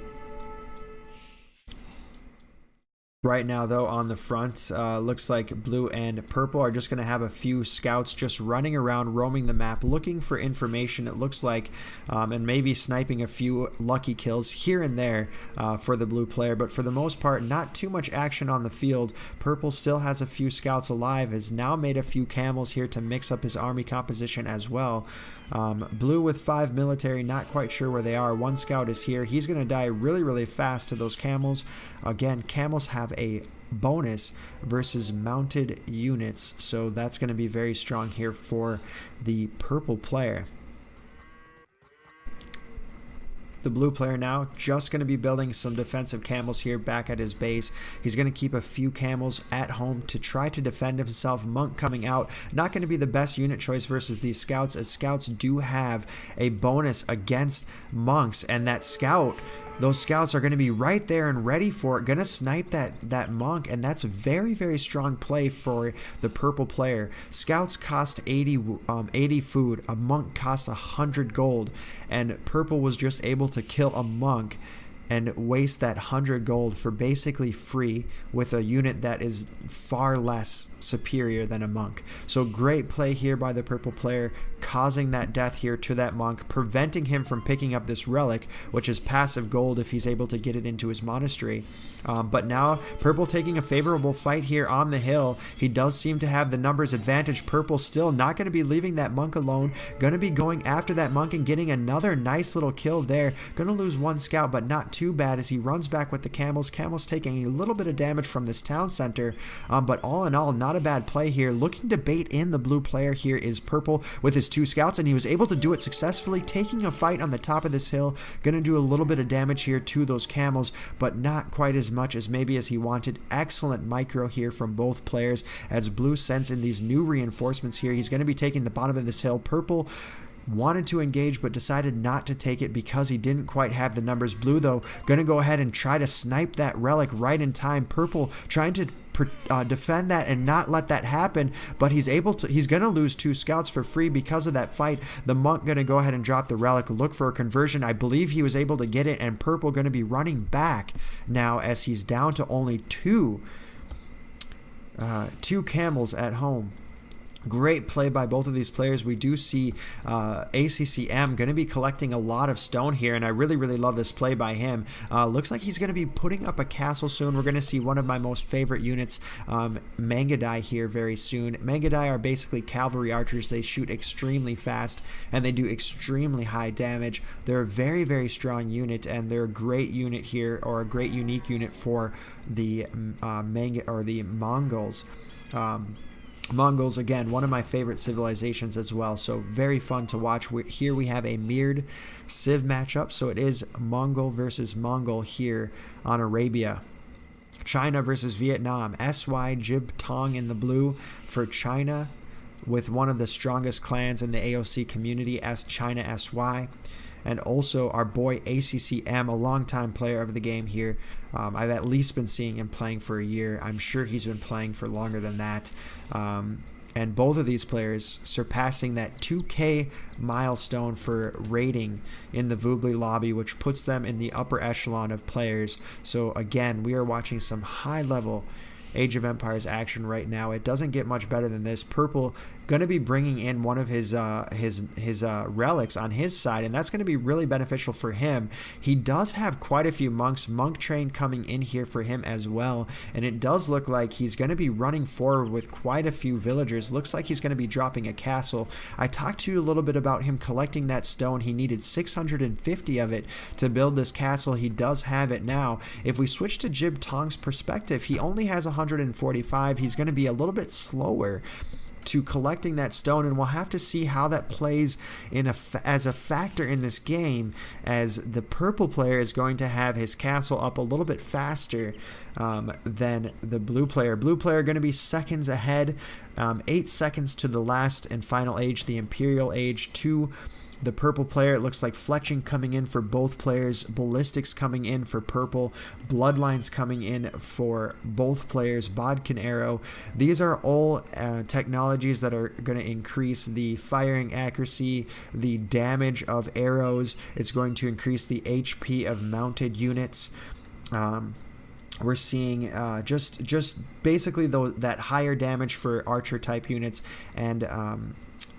Right now, though, on the front, looks like blue and purple are just going to have a few scouts just running around, roaming the map, looking for information, it looks like, and maybe sniping a few lucky kills here and there for the blue player. But for the most part, not too much action on the field. Purple still has a few scouts alive, has now made a few camels here to mix up his army composition as well. Blue with 5 military, not quite sure where they are. One scout is here. He's going to die really, really fast to those camels. Again, camels have a bonus versus mounted units, so that's going to be very strong here for the purple player. The blue player now just going to be building some defensive camels here back at his base. He's going to keep a few camels at home to try to defend himself. Monk coming out, not going to be the best unit choice versus these scouts, as scouts do have a bonus against monks, and that scout, those scouts are going to be right there and ready for it, going to snipe that monk, and that's a very, very strong play for the purple player. Scouts cost 80 food, a monk costs 100 gold, and purple was just able to kill a monk and waste that 100 gold for basically free with a unit that is far less superior than a monk. So great play here by the purple player, causing that death here to that monk, preventing him from picking up this relic, which is passive gold if he's able to get it into his monastery. But now purple taking a favorable fight here on the hill. He does seem to have the numbers advantage. Purple still not going to be leaving that monk alone, going to be going after that monk and getting another nice little kill there. Going to lose one scout, but not too bad as he runs back with the camels. Camels taking a little bit of damage from this town center, but all in all, not a bad play here. Looking to bait in the blue player here is purple with his 2 scouts, and he was able to do it successfully, taking a fight on the top of this hill. Going to do a little bit of damage here to those camels, but not quite as much as maybe as he wanted. Excellent micro here from both players as blue sends in these new reinforcements here. He's going to be taking the bottom of this hill. Purple wanted to engage but decided not to take it because he didn't quite have the numbers. Blue, though, going to go ahead and try to snipe that relic right in time. Purple trying to defend that and not let that happen, but he's going to lose 2 scouts for free because of that fight. The monk going to go ahead and drop the relic, look for a conversion. I believe he was able to get it, and purple going to be running back now as he's down to only 2 camels at home. Great play by both of these players. We do see ACCM going to be collecting a lot of stone here, and I really, really love this play by him. Looks like he's going to be putting up a castle soon. We're going to see one of my most favorite units, Mangadai, here very soon. Mangadai are basically cavalry archers. They shoot extremely fast, and they do extremely high damage. They're a very, very strong unit, and they're a great unit here, or a great unique unit for the Mongols. Mongols, again, one of my favorite civilizations as well, so very fun to watch. Here we have a mirrored civ matchup, so it is Mongol versus Mongol here on Arabia. China versus Vietnam. SY Jib Tong in the blue for China, with one of the strongest clans in the AOC community, as China SY. And also our boy ACCM, a longtime player of the game here. I've at least been seeing him playing for a year. I'm sure he's been playing for longer than that. And both of these players surpassing that 2K milestone for rating in the Voobly lobby, which puts them in the upper echelon of players. So again, we are watching some high-level Age of Empires action right now. It doesn't get much better than this. Purple going to be bringing in one of his relics on his side, and that's going to be really beneficial for him. He does have quite a few monks, monk train coming in here for him as well, and it does look like he's going to be running forward with quite a few villagers. Looks like he's going to be dropping a castle. I talked to you a little bit about him collecting that stone. He needed 650 of it to build this castle. He does have it now. If we switch to Jib Tong's perspective, he only has 145. He's going to be a little bit slower to collecting that stone, and we'll have to see how that plays as a factor in this game, as the purple player is going to have his castle up a little bit faster than the blue player. Blue player going to be seconds ahead, 8 seconds to the last and final age, the Imperial Age, to the purple player. It looks like fletching coming in for both players, ballistics coming in for purple, bloodlines coming in for both players, bodkin arrow. These are all technologies that are going to increase the firing accuracy, the damage of arrows. It's going to increase the HP of mounted units. We're seeing just basically that higher damage for archer type units, and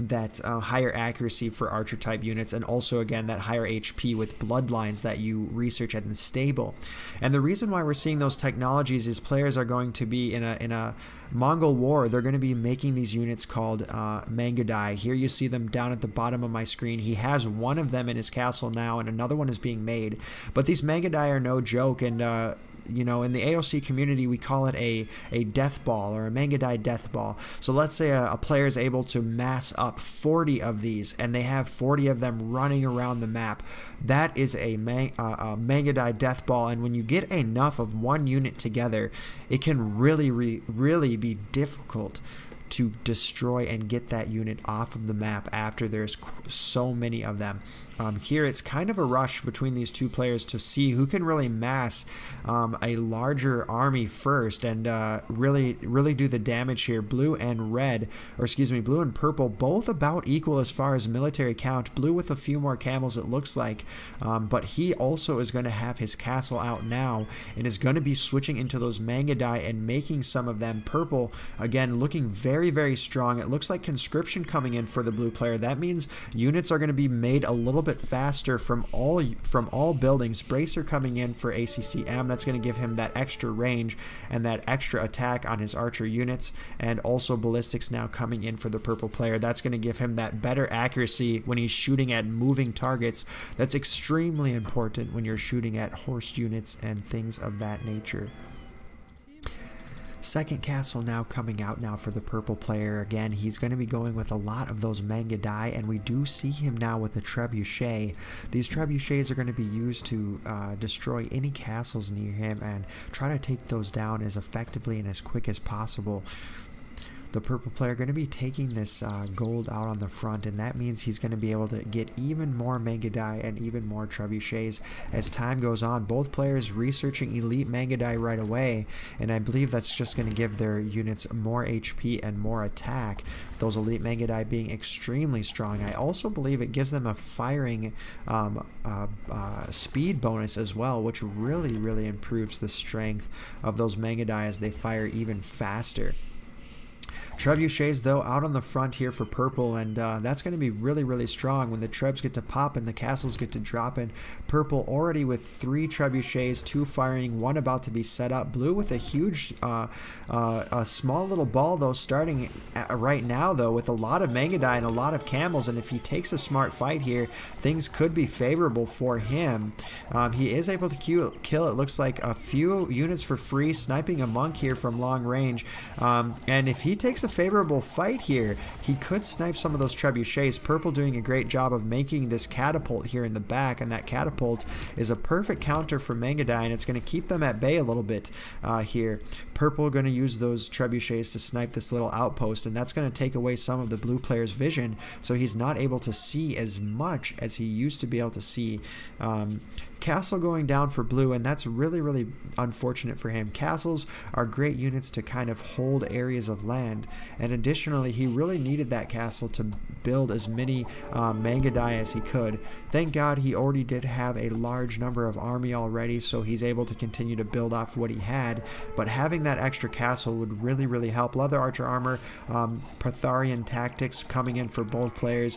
that higher accuracy for archer type units, and also again that higher HP with bloodlines that you research at the stable. And the reason why we're seeing those technologies is players are going to be in a Mongol war. They're going to be making these units called Mangadai. Here you see them down at the bottom of my screen. He has one of them in his castle now, and another one is being made. But these Mangadai are no joke, and you know, in the AOC community, we call it a death ball, or a Mangadai death ball. So let's say a player is able to mass up 40 of these, and they have 40 of them running around the map. That is a Mangadai death ball, and when you get enough of one unit together, it can really be difficult to destroy and get that unit off of the map after there's so many of them. Here it's kind of a rush between these two players to see who can really mass a larger army first, and really do the damage here. Blue and red, or excuse me, blue and purple, both about equal as far as military count. Blue with a few more camels, it looks like, but he also is going to have his castle out now, and is going to be switching into those Mangadai and making some of them. Purple, again, looking very strong. It looks like conscription coming in for the blue player. That means units are going to be made a little bit faster from all buildings. Bracer coming in for ACCM. That's going to give him that extra range and that extra attack on his archer units, and also ballistics now coming in for the purple player. That's going to give him that better accuracy when he's shooting at moving targets. That's extremely important when you're shooting at horse units and things of that nature. Second castle now coming out now for the purple player. Again, he's going to be going with a lot of those Mangadai, and we do see him now with the trebuchet. These trebuchets are going to be used to destroy any castles near him and try to take those down as effectively and as quick as possible. The purple player going to be taking this gold out on the front, and that means he's going to be able to get even more Mangadai and even more trebuchets as time goes on. Both players researching elite Mangadai right away, and I believe that's just going to give their units more HP and more attack, those elite Mangadai being extremely strong. I also believe it gives them a firing speed bonus as well, which really improves the strength of those Mangadai as they fire even faster. Trebuchets, though, out on the front here for purple, and that's going to be really strong when the trebs get to pop and the castles get to drop in. Purple already with 3 trebuchets, 2 firing, 1 about to be set up. Blue with a huge, a small little ball, though, starting right now, though, with a lot of Mangadai and a lot of camels, and if he takes a smart fight here, things could be favorable for him. He is able to kill, it looks like, a few units for free, sniping a monk here from long range, and if he takes a favorable fight here. He could snipe some of those trebuchets. Purple doing a great job of making this catapult here in the back, and that catapult is a perfect counter for Mangudai, and it's going to keep them at bay a little bit here. Purple going to use those trebuchets to snipe this little outpost, and that's going to take away some of the blue player's vision, so he's not able to see as much as he used to be able to see. Castle going down for blue, and that's really unfortunate for him. Castles are great units to kind of hold areas of land, and additionally he really needed that castle to build as many Mangudai as he could. Thank God he already did have a large number of army already, so he's able to continue to build off what he had, but having that extra castle would really help. Leather archer armor, Praetorian tactics coming in for both players,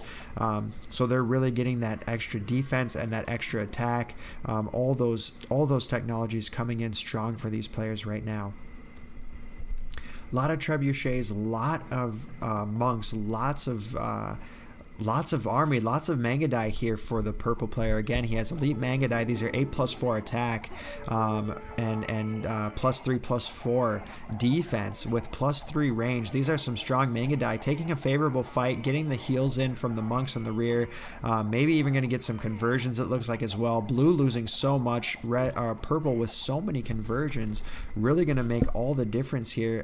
so they're really getting that extra defense and that extra attack. All those technologies coming in strong for these players right now. A lot of trebuchets, a lot of monks, lots of army, lots of Mangudai here for the purple player. Again, he has elite Mangudai. These are 8+4 attack and +3/+4 defense with +3 range. These are some strong Mangudai, taking a favorable fight, getting the heals in from the monks in the rear, maybe even going to get some conversions, it looks like, as well. Blue losing so much, purple with so many conversions, really going to make all the difference here,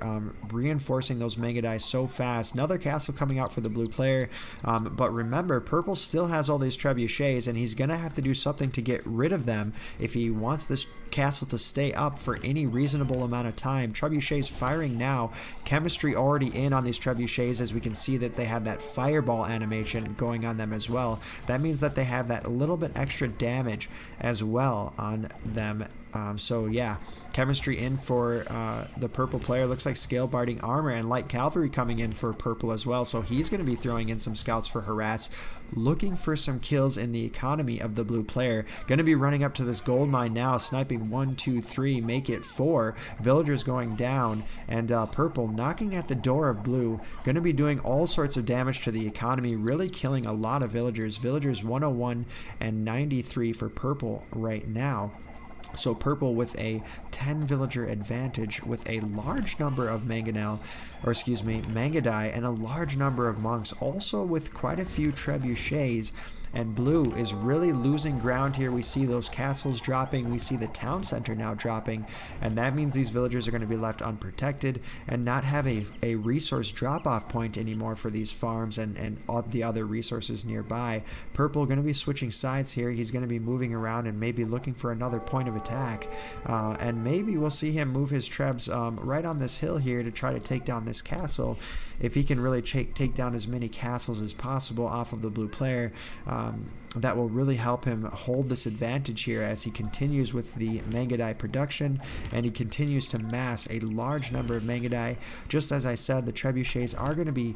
reinforcing those Mangudai so fast. Another castle coming out for the blue player, but remember, purple still has all these trebuchets, and he's going to have to do something to get rid of them if he wants this castle to stay up for any reasonable amount of time. Trebuchets firing now. Chemistry already in on these trebuchets, as we can see that they have that fireball animation going on them as well. That means that they have that little bit extra damage as well on them. So yeah, chemistry in for the purple player. Looks like scale barding armor and light cavalry coming in for purple as well, so he's going to be throwing in some scouts for harass, looking for some kills in the economy of the blue player. Going to be running up to this gold mine now, sniping 1, 2, 3, make it 4 villagers going down, and purple knocking at the door of blue. Going to be doing all sorts of damage to the economy, really killing a lot of villagers. 101 and 93 for purple right now. So purple with a 10 villager advantage with a large number of Mangudai and a large number of monks, also with quite a few trebuchets. And blue is really losing ground here. We see those castles dropping. We see the town center now dropping. And that means these villagers are going to be left unprotected and not have a resource drop-off point anymore for these farms and all the other resources nearby. Purple going to be switching sides here. He's going to be moving around and maybe looking for another point of attack. And maybe we'll see him move his trebs right on this hill here to try to take down this castle. If he can really take down as many castles as possible off of the blue player, that will really help him hold this advantage here as he continues with the Mangudai production, and he continues to mass a large number of Mangudai. Just as I said, the trebuchets are going to be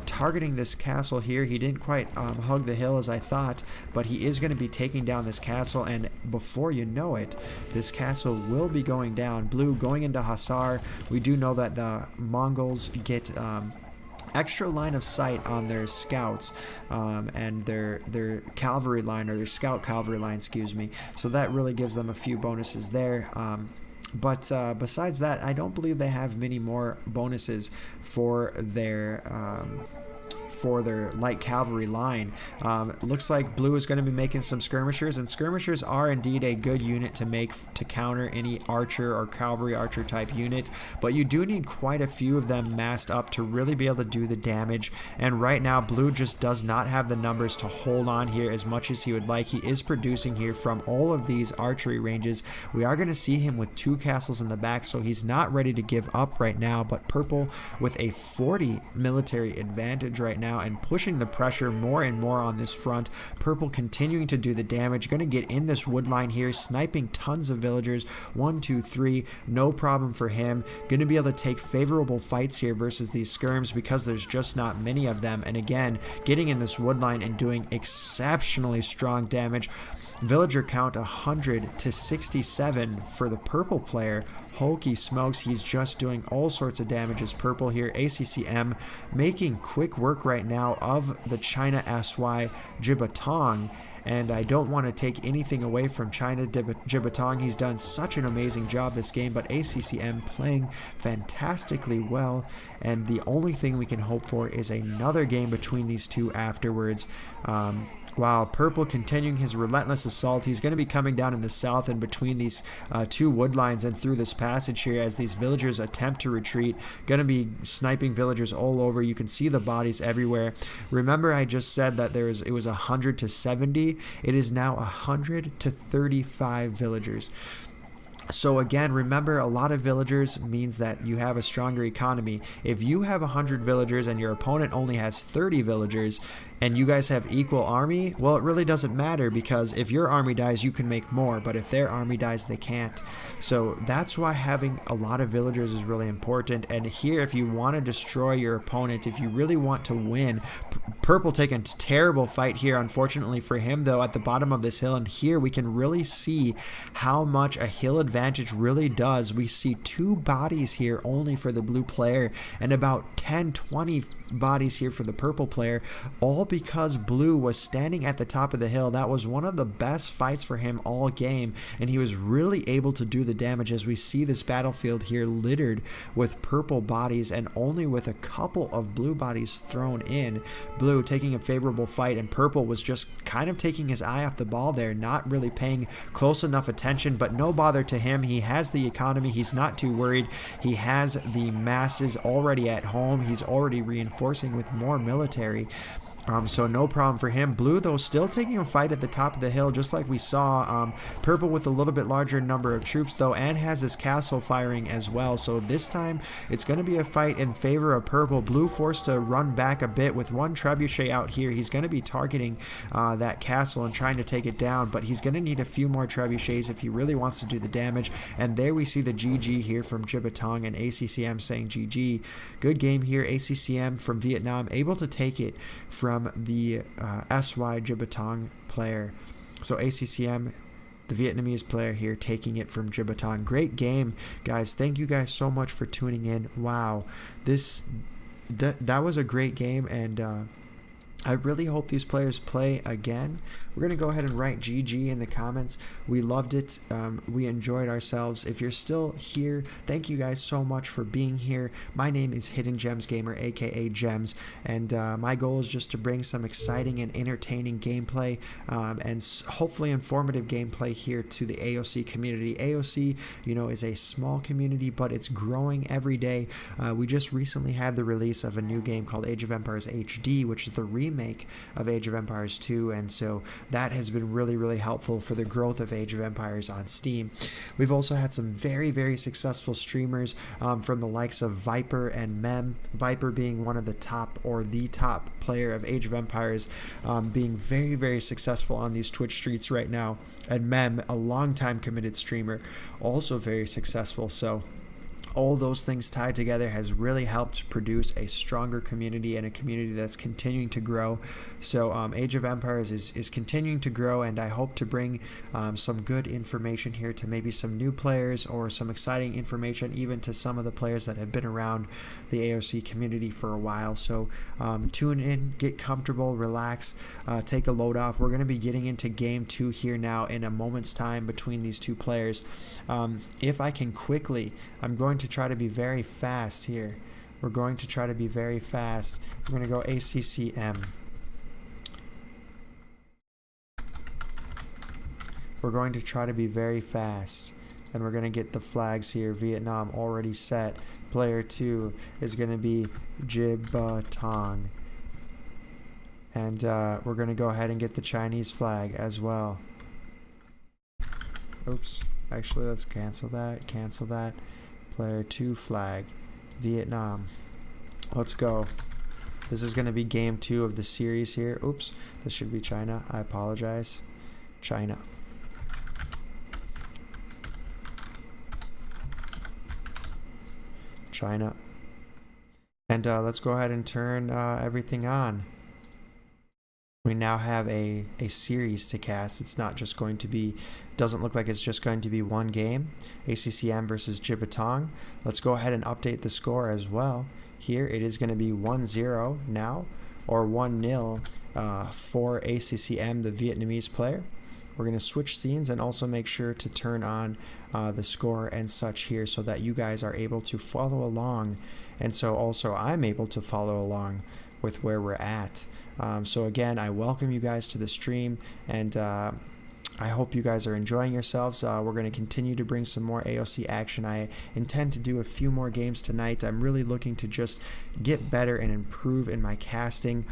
targeting this castle here. He didn't quite hug the hill as I thought, but he is going to be taking down this castle, and before you know it, this castle will be going down. Blue going into Hasar. We do know that the Mongols get extra line of sight on their scouts and their cavalry line, or their scout cavalry line, excuse me, so that really gives them a few bonuses there. But besides that, I don't believe they have many more bonuses for their light cavalry line. Looks like blue is going to be making some skirmishers, and skirmishers are indeed a good unit to make to counter any archer or cavalry archer type unit, but you do need quite a few of them massed up to really be able to do the damage, and right now blue just does not have the numbers to hold on here as much as he would like. He is producing here from all of these archery ranges. We are going to see him with 2 castles in the back, so he's not ready to give up right now, but purple with a 40 military advantage right now and pushing the pressure more and more on this front. Purple continuing to do the damage, going to get in this wood line here, sniping tons of villagers. 1, 2, 3, no problem for him. Going to be able to take favorable fights here versus these skirms because there's just not many of them, and again getting in this wood line and doing exceptionally strong damage. Villager count 100 to 67 for the purple player. Hokey smokes, he's just doing all sorts of damage as purple here. ACCM making quick work right now of the China SY Jibatong, and I don't want to take anything away from China Jibatong. He's done such an amazing job this game, but ACCM playing fantastically well, and the only thing we can hope for is another game between these two afterwards. While purple continuing his relentless assault, he's going to be coming down in the south and between these two wood lines and through this passage here as these villagers attempt to retreat. Going to be sniping villagers all over. You can see the bodies everywhere. Remember, I just said that it was 100 to 70. It is now 100 to 35 villagers. So again, remember, a lot of villagers means that you have a stronger economy. If you have 100 villagers and your opponent only has 30 villagers, and you guys have equal army, well, it really doesn't matter, because if your army dies, you can make more, but if their army dies, they can't. So that's why having a lot of villagers is really important. And here, if you want to destroy your opponent, if you really want to win, purple taking a terrible fight here, unfortunately for him, though, at the bottom of this hill. And here we can really see how much a hill advantage really does. We see 2 bodies here only for the blue player, and about 10-20 bodies here for the purple player, all because blue was standing at the top of the hill. That was one of the best fights for him all game, and he was really able to do the damage, as we see this battlefield here littered with purple bodies and only with a couple of blue bodies thrown in. Blue taking a favorable fight, and purple was just kind of taking his eye off the ball there, not really paying close enough attention, but no bother to him. He has the economy. He's not too worried. He has the masses already at home. He's already reinforcing with more military. So no problem for him. Blue, though, still taking a fight at the top of the hill, just like we saw. Purple with a little bit larger number of troops, though, and has his castle firing as well. So this time, it's going to be a fight in favor of purple. Blue forced to run back a bit with 1 trebuchet out here. He's going to be targeting that castle and trying to take it down, but he's going to need a few more trebuchets if he really wants to do the damage. And there we see the GG here from Jibatong, and ACCM saying GG. Good game here. ACCM from Vietnam able to take it from the SY Jibatong player. So ACCM, the Vietnamese player here, taking it from Jibatong. Great game, guys. Thank you guys so much for tuning in. Wow, that was a great game, and I really hope these players play again. We're going to go ahead and write GG in the comments. We loved it. We enjoyed ourselves. If you're still here, thank you guys so much for being here. My name is Hidden Gems Gamer, aka Gems, and my goal is just to bring some exciting and entertaining gameplay and hopefully informative gameplay here to the AOC community. AOC, you know, is a small community, but it's growing every day. We just recently had the release of a new game called Age of Empires HD, which is the remake of Age of Empires 2, and so that has been really, really helpful for the growth of Age of Empires on Steam. We've also had some very, very successful streamers from the likes of Viper and Mem. Viper being one of the top, or the top player of Age of Empires, being very, very successful on these Twitch streets right now, and Mem, a long-time committed streamer, also very successful. So all those things tied together has really helped produce a stronger community, and a community that's continuing to grow. So Age of Empires is continuing to grow, and I hope to bring some good information here to maybe some new players, or some exciting information even to some of the players that have been around the AOC community for a while. So tune in, get comfortable, relax, take a load off. We're going to be getting into game 2 here now in a moment's time between these two players. If I can quickly, I'm going to try to be very fast here. We're going to try to be very fast. We're going to go ACCM. We're going to try to be very fast, and we're going to get the flags here. Vietnam already set. Player 2 is going to be Jibatong, and we're going to go ahead and get the Chinese flag as well. Oops, actually, let's cancel that. Player 2 flag, Vietnam. Let's go. This is going to be game 2 of the series here. Oops, this should be China. I apologize. China. China. And let's go ahead and turn everything on. We now have a series to cast. It's not just going to be, doesn't look like it's just going to be one game. ACCM versus Jibatong. Let's go ahead and update the score as well. Here it is going to be 1-0 now, or 1-0 for ACCM, the Vietnamese player. We're going to switch scenes and also make sure to turn on the score and such here so that you guys are able to follow along, and so also I'm able to follow along with where we're at. So again, I welcome you guys to the stream, and I hope you guys are enjoying yourselves. We're going to continue to bring some more AOC action. I intend to do a few more games tonight. I'm really looking to just get better and improve in my casting.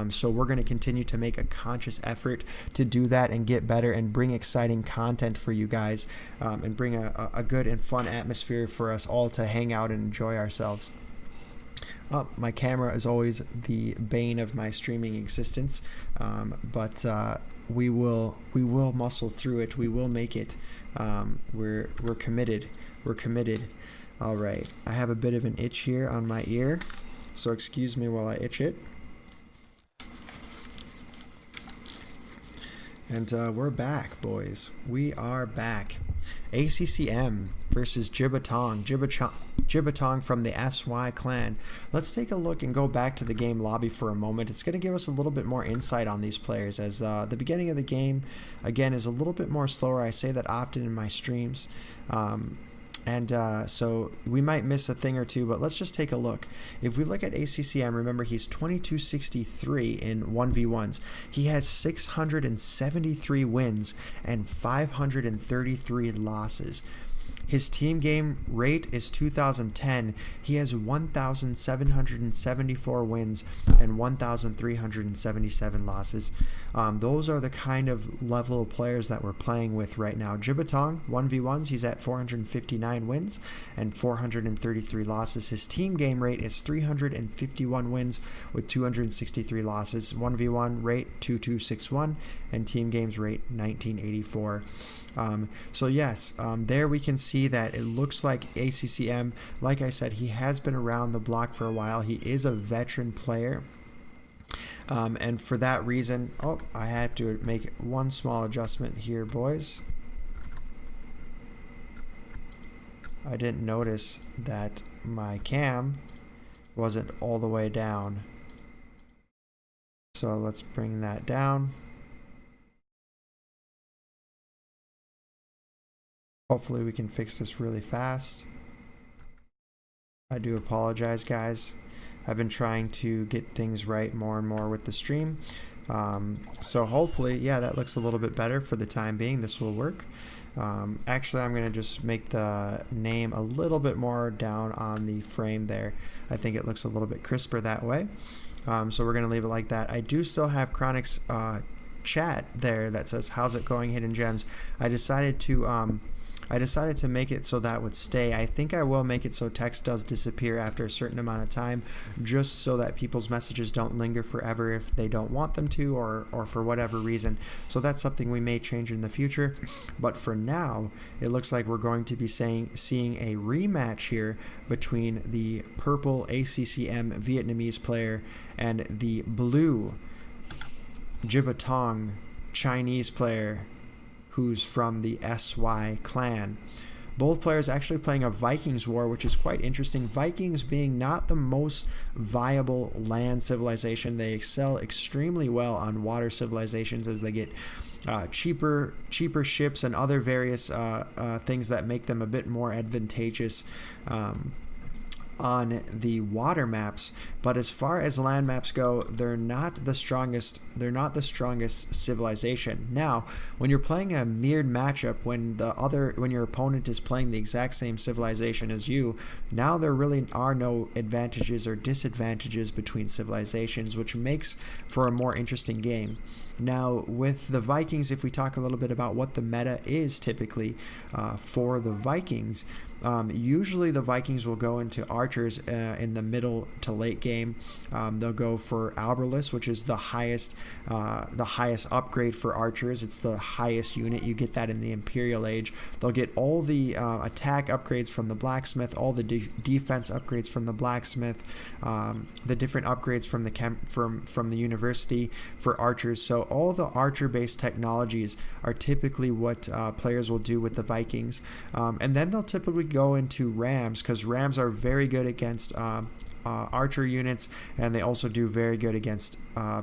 So we're going to continue to make a conscious effort to do that and get better and bring exciting content for you guys, and bring a good and fun atmosphere for us all to hang out and enjoy ourselves. My camera is always the bane of my streaming existence, but we will muscle through it. We will make it. We're committed. We're committed. All right. I have a bit of an itch here on my ear, so excuse me while I itch it. And we're back, boys. We are back. ACCM versus Jibatong. Jibatong from the SY clan. Let's take a look and go back to the game lobby for a moment. It's going to give us a little bit more insight on these players, as the beginning of the game, again, is a little bit more slower. I say that often in my streams. So we might miss a thing or two, but let's just take a look. If we look at ACCM, remember he's 2263 in 1v1s. He has 673 wins and 533 losses. His team game rate is 2010. He has 1,774 wins and 1,377 losses. Those are the kind of level of players that we're playing with right now. Jibatong, 1v1s, he's at 459 wins and 433 losses. His team game rate is 351 wins with 263 losses. 1v1 rate 2261 and team games rate 1984. So yes, there we can see that it looks like ACCM, like I said, he has been around the block for a while. He is a veteran player. And for that reason, I had to make one small adjustment here, boys. I didn't notice that my cam wasn't all the way down. So let's bring that down. Hopefully we can fix this really fast. I do apologize, guys. I've been trying to get things right more and more with the stream. So hopefully, yeah, that looks a little bit better for the time being. This will work. Actually, I'm going to just make the name a little bit more down on the frame there. I think it looks a little bit crisper that way. So we're going to leave it like that. I do still have Chronic's chat there that says, "How's it going, Hidden Gems?" I decided to make it so that would stay. I think I will make it so text does disappear after a certain amount of time, just so that people's messages don't linger forever if they don't want them to, or for whatever reason. So that's something we may change in the future. But for now, it looks like we're going to be seeing a rematch here between the purple ACCM Vietnamese player and the blue Jibatong Chinese player, who's from the SY clan. Both players actually playing a Vikings war, which is quite interesting. Vikings being not the most viable land civilization. They excel extremely well on water civilizations as they get cheaper ships and other various things that make them a bit more advantageous on the water maps. But as far as land maps go, they're not the strongest civilization. Now, when you're playing a mirrored matchup, when your opponent is playing the exact same civilization as you, now there really are no advantages or disadvantages between civilizations, which makes for a more interesting game. Now, with the Vikings, if we talk a little bit about what the meta is typically for the Vikings, Usually the Vikings will go into archers in the middle to late game. They'll go for Alberlus, which is the highest upgrade for archers. It's the highest unit. You get that in the Imperial Age. They'll get all the attack upgrades from the blacksmith, all the defense upgrades from the blacksmith, the different upgrades from the university for archers. So all the archer-based technologies are typically what players will do with the Vikings, and then they'll typically go into rams, because rams are very good against archer units, and they also do very good against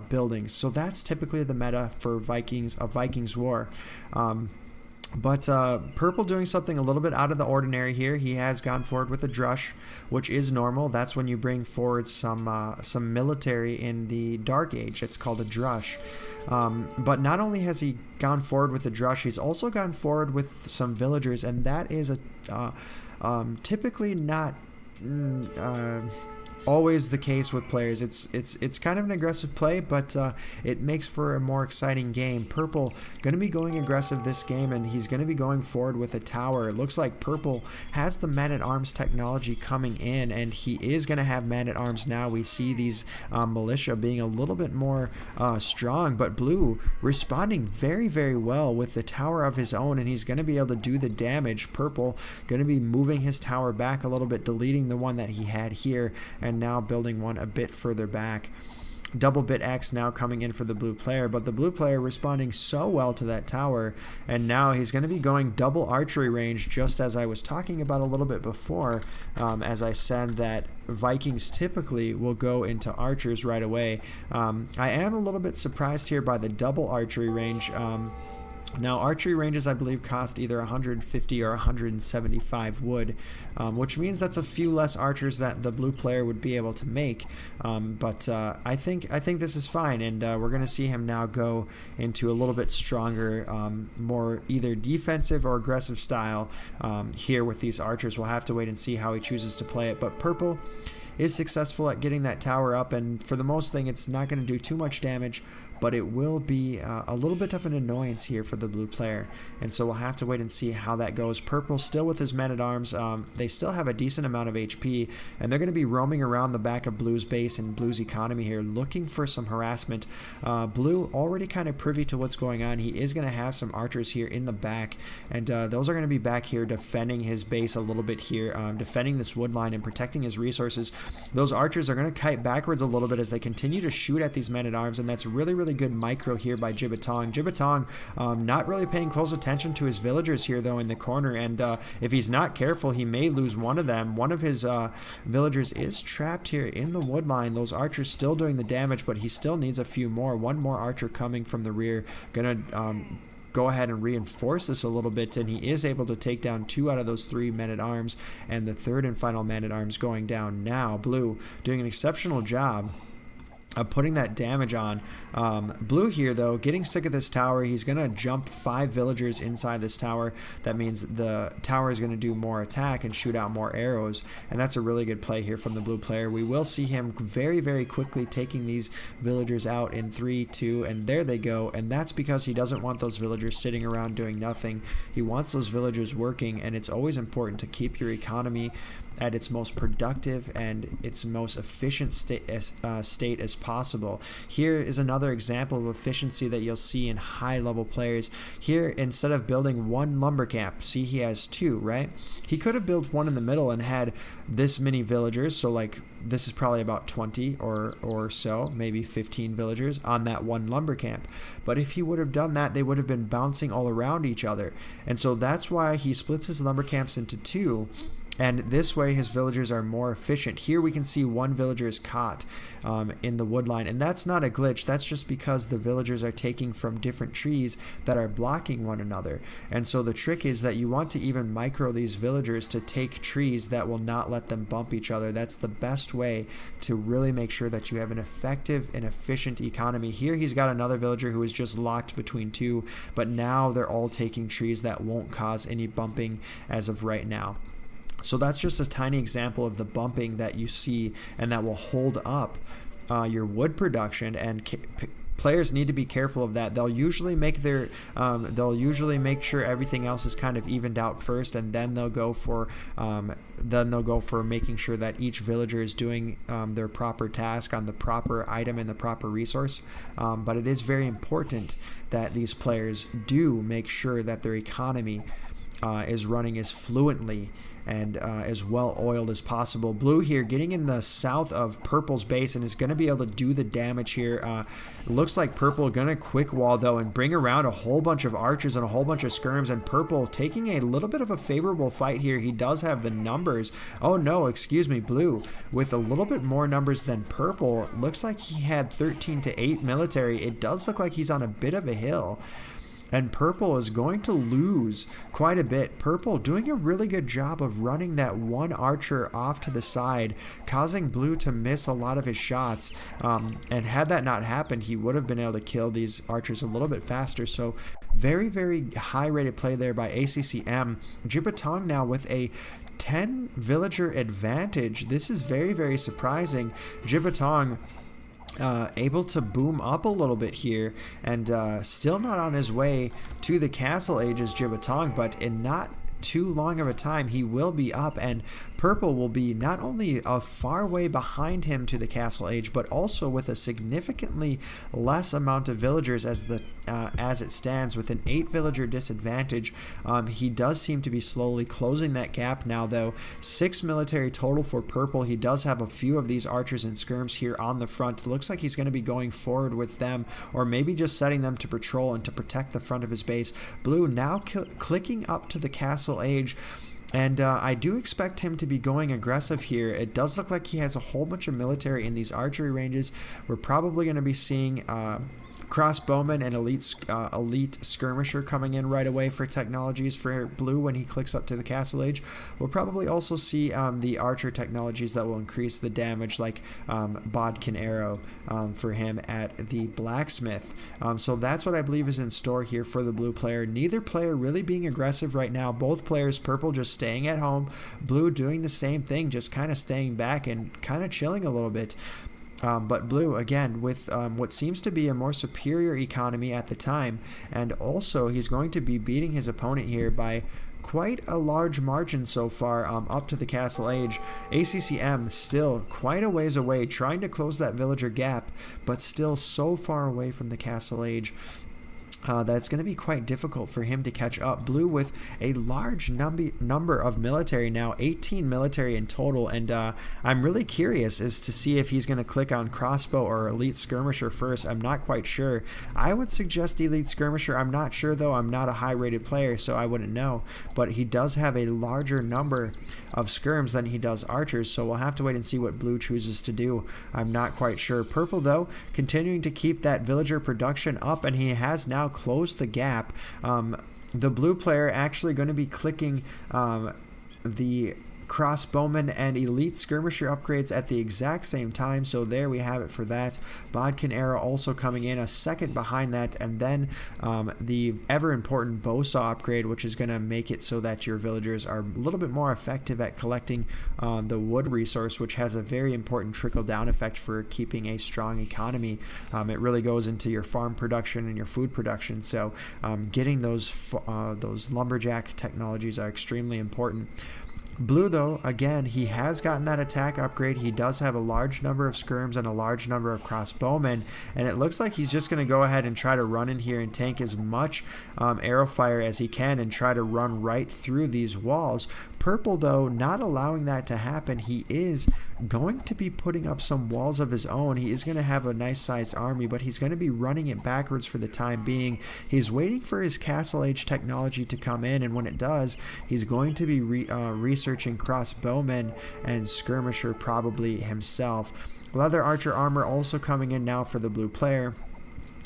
buildings. So that's typically the meta for a Vikings war. But purple doing something a little bit out of the ordinary here. He has gone forward with a drush, which is normal. That's when you bring forward some military in the Dark Age. It's called a drush. But not only has he gone forward with a drush, he's also gone forward with some villagers, and that is typically not always the case with players. It's kind of an aggressive play, but it makes for a more exciting game. Purple going to be going aggressive this game, and he's going to be going forward with a tower. It looks like purple has the man-at-arms technology coming in, and he is going to have man-at-arms now. We see these militia being a little bit more strong, but blue responding very, very well with the tower of his own, and he's going to be able to do the damage. Purple going to be moving his tower back a little bit, deleting the one that he had here, and now building one a bit further back. Double bit X now coming in for the blue player, but the blue player responding so well to that tower, and now he's going to be going double archery range, just as I was talking about a little bit before, as I said that Vikings typically will go into archers right away. I am a little bit surprised here by the double archery range. Now, archery ranges, I believe, cost either 150 or 175 wood, which means that's a few less archers that the blue player would be able to make. But I think this is fine, and we're going to see him now go into a little bit stronger, more either defensive or aggressive style here with these archers. We'll have to wait and see how he chooses to play it. But purple is successful at getting that tower up, and for the most thing, it's not going to do too much damage, but it will be a little bit of an annoyance here for the blue player, and so we'll have to wait and see how that goes. Purple still with his men-at-arms. They still have a decent amount of HP, and they're going to be roaming around the back of blue's base and blue's economy here, looking for some harassment. Blue already kind of privy to what's going on. He is going to have some archers here in the back, and those are going to be back here defending his base a little bit here, defending this wood line and protecting his resources. Those archers are going to kite backwards a little bit as they continue to shoot at these men-at-arms, and that's really, really good micro here by Jibbatong. Jibbatong not really paying close attention to his villagers here, though, in the corner, and if he's not careful, he may lose one of them. One of his villagers is trapped here in the wood line. Those archers still doing the damage, but he still needs a few more. One more archer coming from the rear. Gonna go ahead and reinforce this a little bit, and he is able to take down 2 out of those 3 men-at-arms, and the third and final man-at-arms going down now. Blue doing an exceptional job putting that damage on. Blue here, though, getting sick of this tower. He's going to jump 5 villagers inside this tower. That means the tower is going to do more attack and shoot out more arrows, and that's a really good play here from the blue player. We will see him very, very quickly taking these villagers out in 3, 2, and there they go, and that's because he doesn't want those villagers sitting around doing nothing. He wants those villagers working, and it's always important to keep your economy at its most productive and its most efficient state as possible. Here is another example of efficiency that you'll see in high-level players. Here, instead of building 1 lumber camp, see he has 2, right? He could have built 1 in the middle and had this many villagers, so like this is probably about 20 or so, maybe 15 villagers on that 1 lumber camp. But if he would have done that, they would have been bouncing all around each other. And so that's why he splits his lumber camps into 2. And this way his villagers are more efficient. Here we can see 1 villager is caught in the wood line, and that's not a glitch. That's just because the villagers are taking from different trees that are blocking one another. And so the trick is that you want to even micro these villagers to take trees that will not let them bump each other. That's the best way to really make sure that you have an effective and efficient economy. Here he's got another villager who is just locked between 2, but now they're all taking trees that won't cause any bumping as of right now. So that's just a tiny example of the bumping that you see and that will hold up your wood production and players need to be careful of that. They'll usually make sure everything else is kind of evened out first, and then they'll go for making sure that each villager is doing their proper task on the proper item and the proper resource. But it is very important that these players do make sure that their economy is running as fluently and as well oiled as possible. Blue here getting in the south of purple's base and is going to be able to do the damage here. Looks like purple going to quick wall though and bring around a whole bunch of archers and a whole bunch of skirms, and purple taking a little bit of a favorable fight here. He does have the numbers. Oh no, excuse me, blue with a little bit more numbers than purple. Looks like he had 13 to 8 military. It does look like he's on a bit of a hill, and purple is going to lose quite a bit. Purple doing a really good job of running that one archer off to the side, causing blue to miss a lot of his shots. And had that not happened, he would have been able to kill these archers a little bit faster. So very, very high rated play there by ACCM. Jibatong now with a 10 villager advantage. This is very, very surprising. Jibatong able to boom up a little bit here, and still not on his way to the castle age as Jibatong, but in not too long of a time he will be up, and purple will be not only a far way behind him to the castle age, but also with a significantly less amount of villagers as it stands, with an 8 villager disadvantage. He does seem to be slowly closing that gap now though. 6 military total for purple. He does have a few of these archers and skirms here on the front. Looks like he's going to be going forward with them, or maybe just setting them to patrol and to protect the front of his base. Blue now clicking up to the castle age, and I do expect him to be going aggressive here. It does look like he has a whole bunch of military in these archery ranges. We're probably going to be seeing crossbowman and elite skirmisher coming in right away for technologies for blue when he clicks up to the castle age. We'll probably also see the archer technologies that will increase the damage, like bodkin arrow for him at the blacksmith. So that's what I believe is in store here for the blue player. Neither player really being aggressive right now. Both players, purple just staying at home, blue doing the same thing, just kind of staying back and kind of chilling a little bit. But blue, again, with what seems to be a more superior economy at the time, and also he's going to be beating his opponent here by quite a large margin so far, up to the castle age. ACCM still quite a ways away, trying to close that villager gap, but still so far away from the castle age that it's going to be quite difficult for him to catch up. Blue with a large number of military now, 18 military in total, and I'm really curious as to see if he's going to click on crossbow or elite skirmisher first. I'm not quite sure. I would suggest elite skirmisher. I'm not sure though. I'm not a high rated player, so I wouldn't know, but he does have a larger number of skirms than he does archers, so we'll have to wait and see what blue chooses to do. I'm not quite sure. Purple though continuing to keep that villager production up, and he has now closed the gap. The blue player actually going to be clicking the crossbowman and elite skirmisher upgrades at the exact same time, so there we have it for that. Bodkin arrow also coming in a second behind that, and then the ever important bowsaw upgrade, which is going to make it so that your villagers are a little bit more effective at collecting the wood resource, which has a very important trickle down effect for keeping a strong economy. It really goes into your farm production and your food production, so getting those lumberjack technologies are extremely important. Blue though, again, he has gotten that attack upgrade. He does have a large number of skirms and a large number of crossbowmen, and it looks like he's just going to go ahead and try to run in here and tank as much arrow fire as he can and try to run right through these walls. Purple though, not allowing that to happen. He is going to be putting up some walls of his own. He is going to have a nice sized army, but he's going to be running it backwards for the time being. He's waiting for his castle age technology to come in, and when it does, he's going to be researching crossbowmen and skirmisher probably himself. Leather archer armor also coming in now for the blue player.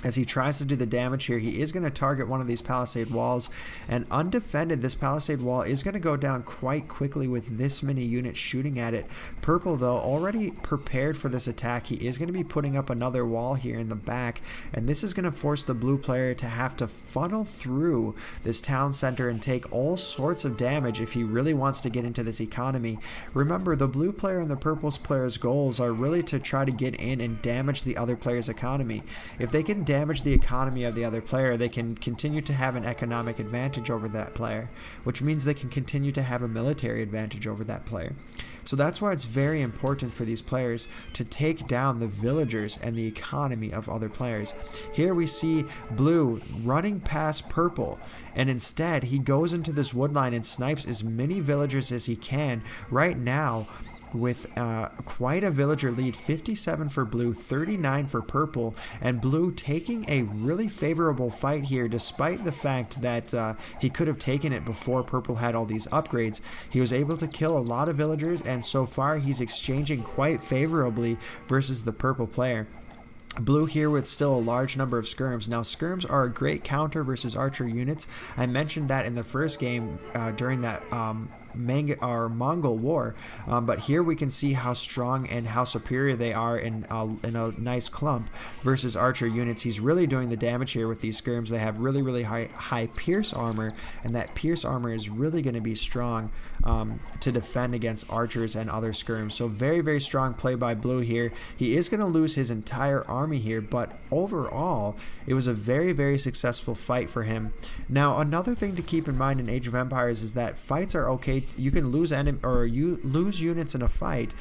As he tries to do the damage here, he is going to target one of these palisade walls, and undefended, this palisade wall is going to go down quite quickly with this many units shooting at it. Purple, though, already prepared for this attack. He is going to be putting up another wall here in the back, and this is going to force the blue player to have to funnel through this town center and take all sorts of damage if he really wants to get into this economy. Remember, the blue player and the purple player's goals are really to try to get in and damage the other player's economy. If they can damage the economy of the other player, they can continue to have an economic advantage over that player, which means they can continue to have a military advantage over that player. So that's why it's very important for these players to take down the villagers and the economy of other players. Here we see blue running past purple, and instead he goes into this woodline and snipes as many villagers as he can. Right now, with quite a villager lead, 57 for blue, 39 for purple, and blue taking a really favorable fight here despite the fact that he could have taken it before purple had all these upgrades. He was able to kill a lot of villagers, and so far he's exchanging quite favorably versus the purple player. Blue here with still a large number of skirms. Now, skirms are a great counter versus archer units. I mentioned that in the first game during that Mongol war, but here we can see how strong and how superior they are in a nice clump versus archer units. He's really doing the damage here with these skirms. They have really high pierce armor, and that pierce armor is really going to be strong to defend against archers and other skirms. So very strong play by blue here. He is going to lose his entire army here, but overall it was a very successful fight for him. Now, another thing to keep in mind in Age of Empires is that fights are okay. You can lose units in a fight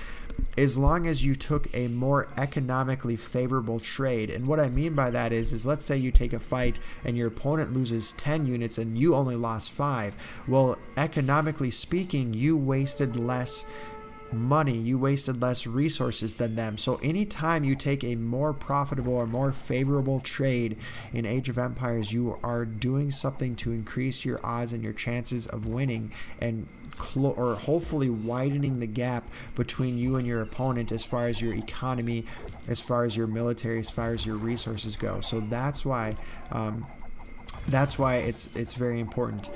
as long as you took a more economically favorable trade. And what I mean by that is let's say you take a fight and your opponent loses 10 units and you only lost 5. Well, economically speaking, you wasted less money, you wasted less resources than them. So anytime you take a more profitable or more favorable trade in Age of Empires, you are doing something to increase your odds and your chances of winning, and or hopefully widening the gap between you and your opponent as far as your economy, as far as your military, as far as your resources go. So that's why it's very important.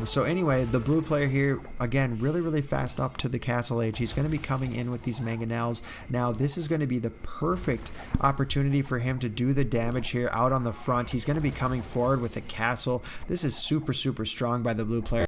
So anyway, the blue player here, again, really fast up to the castle age. He's going to be coming in with these mangonels. Now, this is going to be the perfect opportunity for him to do the damage here out on the front. He's going to be coming forward with a castle. This is super strong by the blue player.